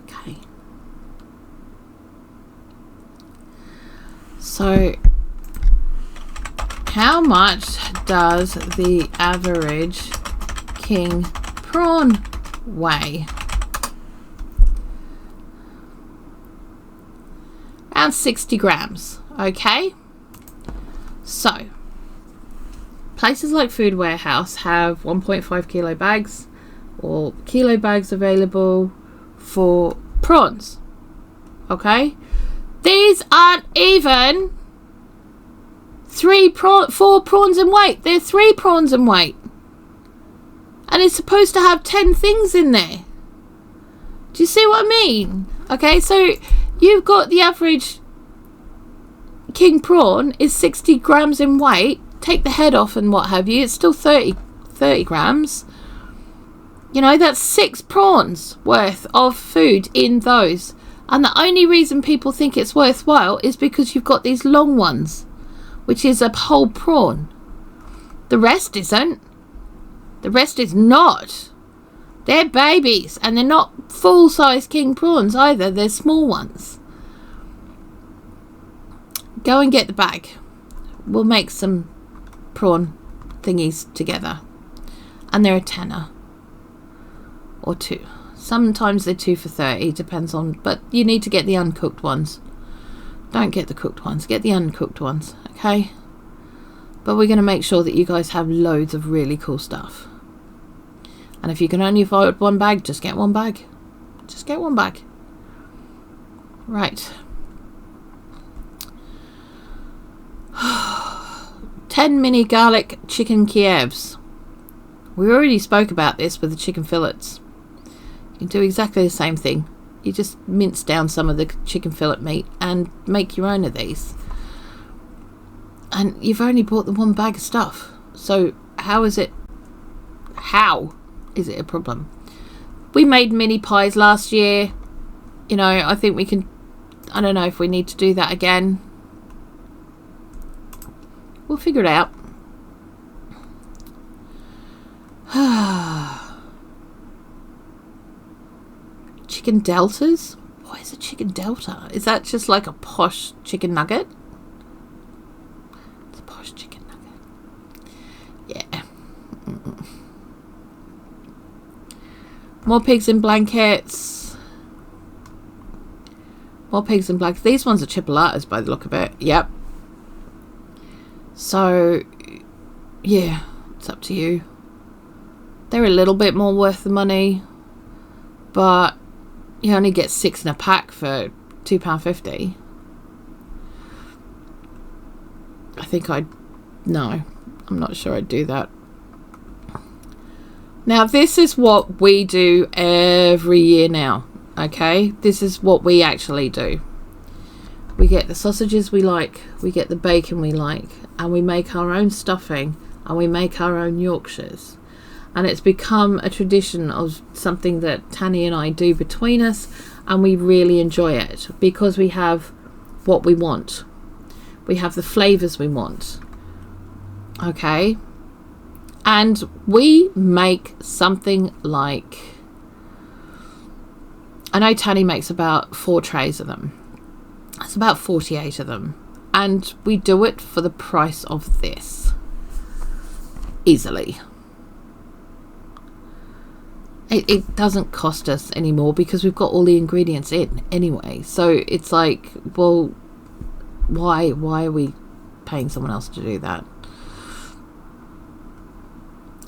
A: Okay. So, how much does the average king prawn weigh? Around 60 grams. Okay, so places like Food Warehouse have 1.5 kilo bags or kilo bags available for prawns. Okay, these aren't even 4 prawns in weight. They're 3 prawns in weight, and it's supposed to have 10 things in there. Do you see what I mean? Okay, so you've got the average king prawn is 60 grams in weight. Take the head off and what have you, it's still 30 grams. You know, that's 6 prawns worth of food in those. And the only reason people think it's worthwhile is because you've got these long ones, which is a whole prawn. The rest isn't. The rest is not. They're babies, and they're not full-size king prawns either. They're small ones. Go and get the bag. We'll make some prawn thingies together. And they're a tenner. Or 2. Sometimes they're 2 for 30, depends on... But you need to get the uncooked ones. Don't get the cooked ones. Get the uncooked ones, okay? But we're going to make sure that you guys have loads of really cool stuff. And if you can only afford one bag, just get one bag. Just get one bag. Right. 10 mini garlic chicken Kievs. We already spoke about this with the chicken fillets. You can do exactly the same thing. You just mince down some of the chicken fillet meat and make your own of these. And you've only bought the one bag of stuff. So how is it a problem? We made mini pies last year. You know, I think we can, I don't know if we need to do that again. We'll figure it out. Chicken deltas? What is a chicken delta? Is that just like a posh chicken nugget? It's a posh chicken nugget. Yeah. More pigs in blankets. More pigs in blankets. These ones are chipolatas by the look of it. Yep. So, yeah, it's up to you. They're a little bit more worth the money, but you only get 6 in a pack for £2.50. I think no, I'm not sure I'd do that. Now, this is what we do every year now, okay? This is what we actually do. We get the sausages we like, we get the bacon we like, and we make our own stuffing, and we make our own Yorkshires. And it's become a tradition of something that Tanny and I do between us, and we really enjoy it because we have what we want. We have the flavours we want. Okay? And we make something like, I know Tanny makes about 4 trays of them. It's about 48 of them. And we do it for the price of this. Easily. It doesn't cost us anymore because we've got all the ingredients in anyway. So it's like, well, why are we paying someone else to do that?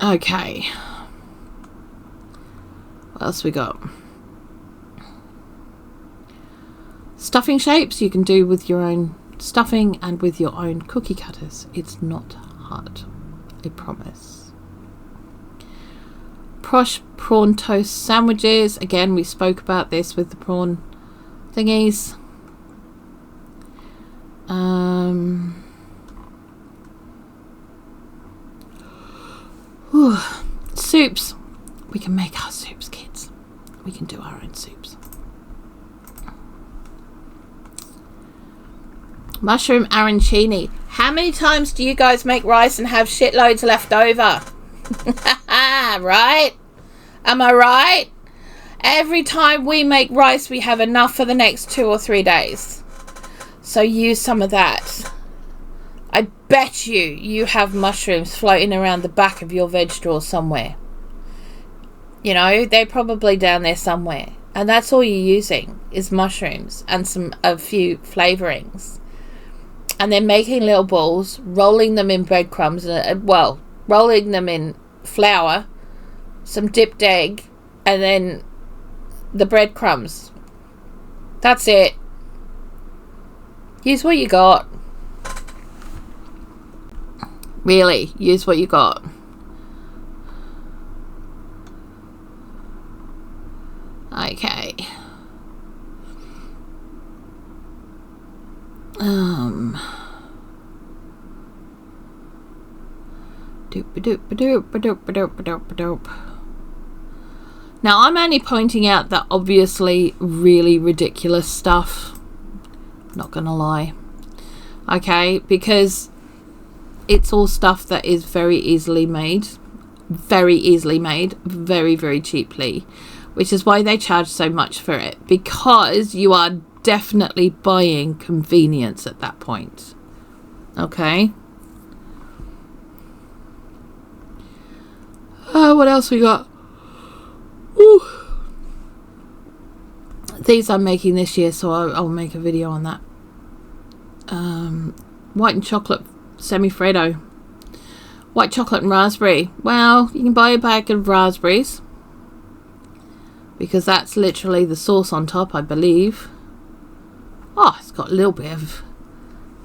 A: Okay. What else we got? Stuffing shapes you can do with your own stuffing and with your own cookie cutters. It's not hard, I promise. Posh prawn toast sandwiches. Again, we spoke about this with the prawn thingies. Soups. We can make our soups, kids. We can do our own soups. Mushroom arancini. How many times do you guys make rice and have shitloads left over? Right? Am I right? Every time we make rice, we have enough for the next 2 or 3 days. So use some of that. I bet you have mushrooms floating around the back of your veg drawer somewhere. You know, they're probably down there somewhere. And that's all you're using is mushrooms and a few flavourings. And then making little balls, rolling them in breadcrumbs, rolling them in flour, some dipped egg, and then the breadcrumbs. That's it. Use what you got. Really, use what you got. Okay. Now, I'm only pointing out that obviously really ridiculous stuff. Not gonna lie. Okay, because it's all stuff that is very easily made. Very, very cheaply. Which is why they charge so much for it. Because you are definitely buying convenience at that point. Okay? What else we got? Ooh. These I'm making this year, so I'll make a video on that. White and chocolate semi-Freddo. White chocolate and raspberry. Well, you can buy a bag of raspberries, because that's literally the sauce on top, I believe. Oh, it's got a little bit of...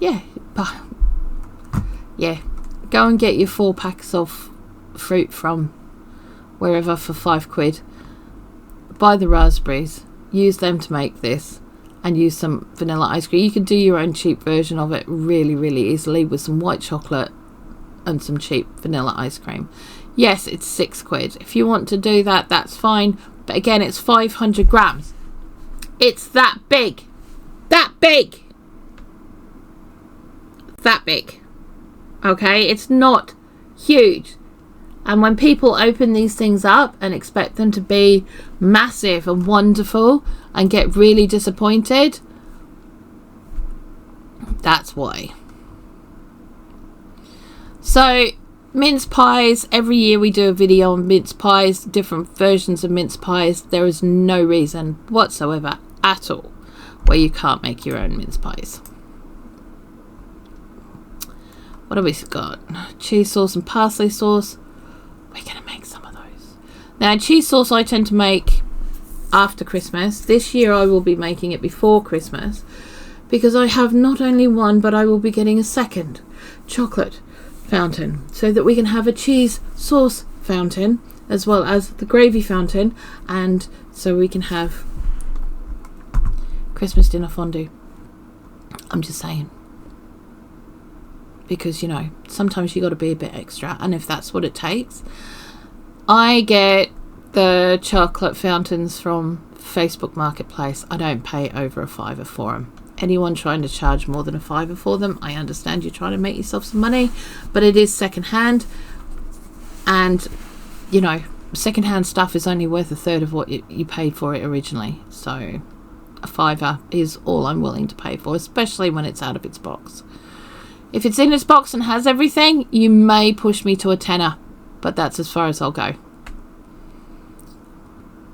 A: Yeah. Yeah. Go and get your 4 packs of fruit from wherever for £5. Buy the raspberries. Use them to make this. And use some vanilla ice cream. You can do your own cheap version of it really, really easily with some white chocolate and some cheap vanilla ice cream. Yes, it's £6. If you want to do that, that's fine. But again, it's 500 grams. It's that big. That big. That big. Okay, it's not huge. And when people open these things up and expect them to be massive and wonderful and get really disappointed, that's why. So, mince pies, every year we do a video on mince pies, different versions of mince pies. There is no reason whatsoever at all where you can't make your own mince pies. What have we got? Cheese sauce and parsley sauce. We're going to make some of those. Now, cheese sauce I tend to make after Christmas. This year I will be making it before Christmas, because I have not only one, but I will be getting a second chocolate fountain, so that we can have a cheese sauce fountain as well as the gravy fountain, and so we can have Christmas dinner fondue. I'm just saying, because you know, sometimes you got to be a bit extra, and if that's what it takes. I get the chocolate fountains from Facebook Marketplace. I don't pay over a £5 for them. Anyone trying to charge more than a £5 for them, I understand you're trying to make yourself some money, but it is second hand, and you know, second hand stuff is only worth a third of what you paid for it originally. So a £5 is all I'm willing to pay for, especially when it's out of its box. If it's in its box and has everything, you may push me to a tenner, but that's as far as I'll go.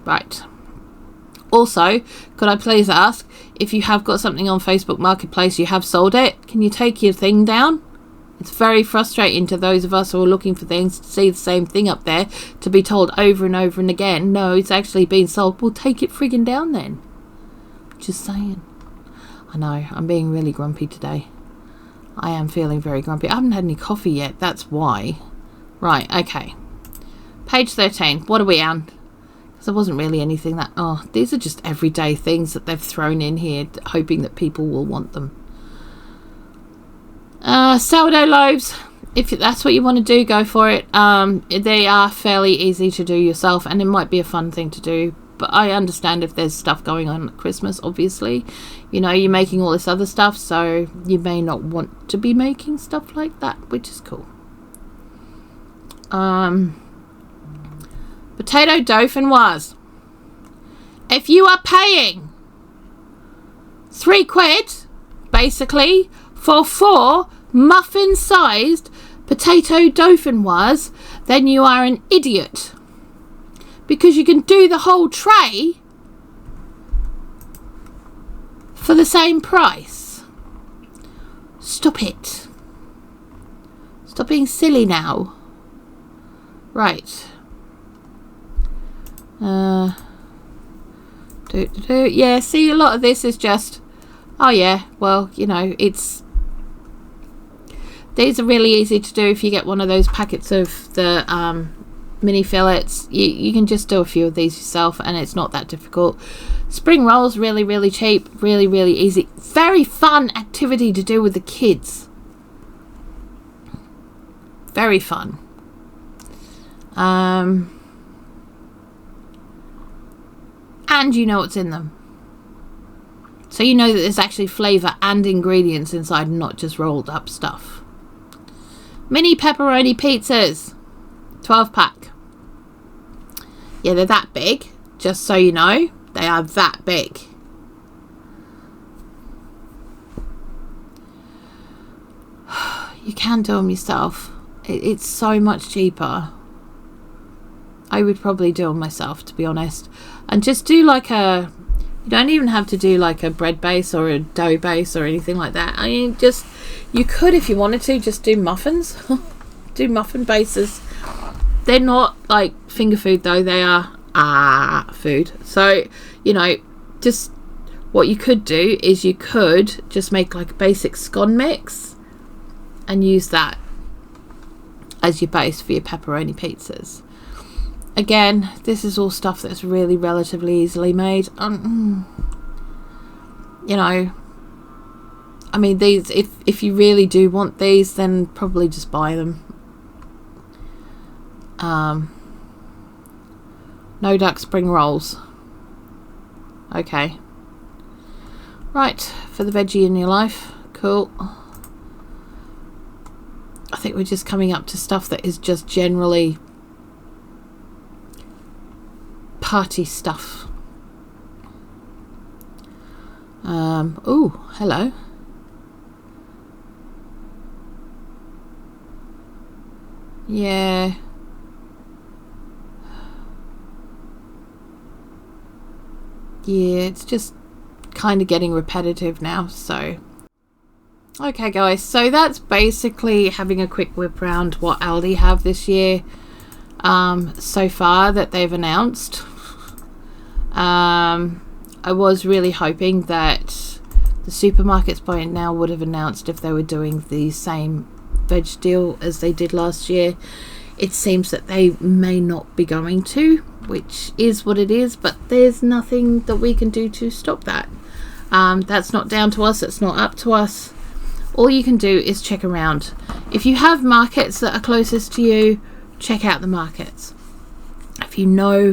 A: Right. Also, could I please ask, if you have got something on Facebook Marketplace, you have sold it, can you take your thing down? It's very frustrating to those of us who are looking for things to see the same thing up there, to be told over and over and again, no, it's actually been sold. Well, take it friggin' down then. Just saying. I know, I'm being really grumpy today. I am feeling very grumpy. I haven't had any coffee yet, that's why. Right, okay. Page 13, what are we on? Because there wasn't really anything that... Oh, these are just everyday things that they've thrown in here, hoping that people will want them. Sourdough loaves. If that's what you want to do, go for it. They are fairly easy to do yourself, and it might be a fun thing to do. But I understand if there's stuff going on at Christmas, obviously. You know, you're making all this other stuff, so you may not want to be making stuff like that, which is cool. Potato dauphinoise. If you are paying £3, basically, for 4 muffin-sized potato dauphinoise, then you are an idiot. Because you can do the whole tray for the same price. Stop it. Stop being silly now. Right. Yeah, see, a lot of this is just, oh yeah, well, you know, it's, these are really easy to do if you get one of those packets of the mini fillets. You can just do a few of these yourself, and it's not that difficult. Spring rolls, really, really cheap, really, really easy. Very fun activity to do with the kids. Very fun. And you know what's in them. So you know that there's actually flavour and ingredients inside, not just rolled up stuff. Mini pepperoni pizzas. 12 pack. Yeah, they're that big. Just so you know, they are that big. You can do them yourself. It's so much cheaper. I would probably do them myself, to be honest. And just do like a... You don't even have to do like a bread base or a dough base or anything like that. I mean, just... You could, if you wanted to, just do muffins. do muffin bases. They're not like finger food though, they are food. So, you know, just what you could do is you could just make like a basic scone mix and use that as your base for your pepperoni pizzas. Again, this is all stuff that's really relatively easily made. You know, I mean, these, if you really do want these, then probably just buy them. No duck spring rolls. Okay. Right, for the veggie in your life. Cool. I think we're just coming up to stuff that is just generally party stuff. Oh, hello. Yeah. Yeah, it's just kind of getting repetitive now, so. Okay guys, so that's basically having a quick whip around what Aldi have this year so far that they've announced. I was really hoping that the supermarkets by now would have announced if they were doing the same veg deal as they did last year. It seems that they may not be going to, which is what it is, but there's nothing that we can do to stop that. That's not down to us, it's not up to us. All you can do is check around. If you have markets that are closest to you, check out the markets. If you know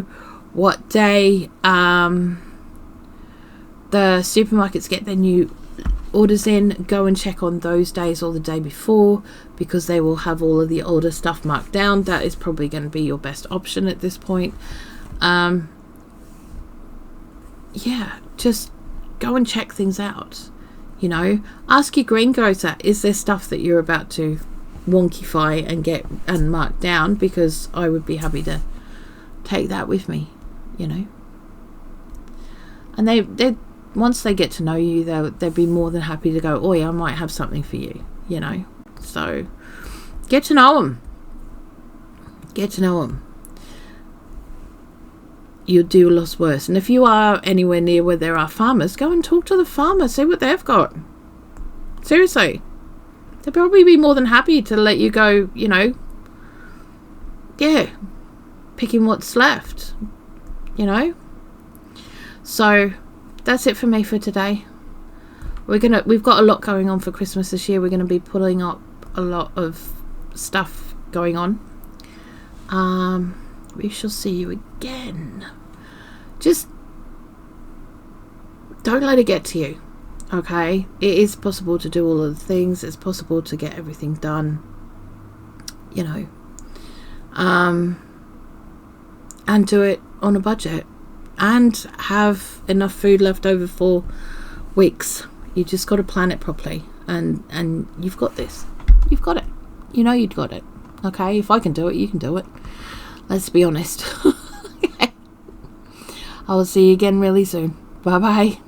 A: what day the supermarkets get their new orders in, go and check on those days or the day before, because they will have all of the older stuff marked down. That is probably going to be your best option at this point. Yeah, just go and check things out. You know, ask your greengrocer, is there stuff that you're about to wonkify and get and mark down, because I would be happy to take that with me, you know. And they once they get to know you, they'll be more than happy to go, oh yeah, I might have something for you, you know. So get to know them. Get to know them. You'll do a lot worse. And if you are anywhere near where there are farmers, go and talk to the farmer, see what they've got. Seriously, they'll probably be more than happy to let you go, you know, yeah, picking what's left, you know. So that's it for me for today. We've got a lot going on for Christmas this year. We're gonna be pulling up a lot of stuff going on. We shall see you again. Just don't let it get to you, okay? It is possible to do all of the things. It's possible to get everything done, you know, and do it on a budget and have enough food left over for weeks. You just got to plan it properly, and you've got this. You've got it. You know you've got it. Okay, if I can do it, you can do it. Let's be honest. I will see you again really soon. Bye bye.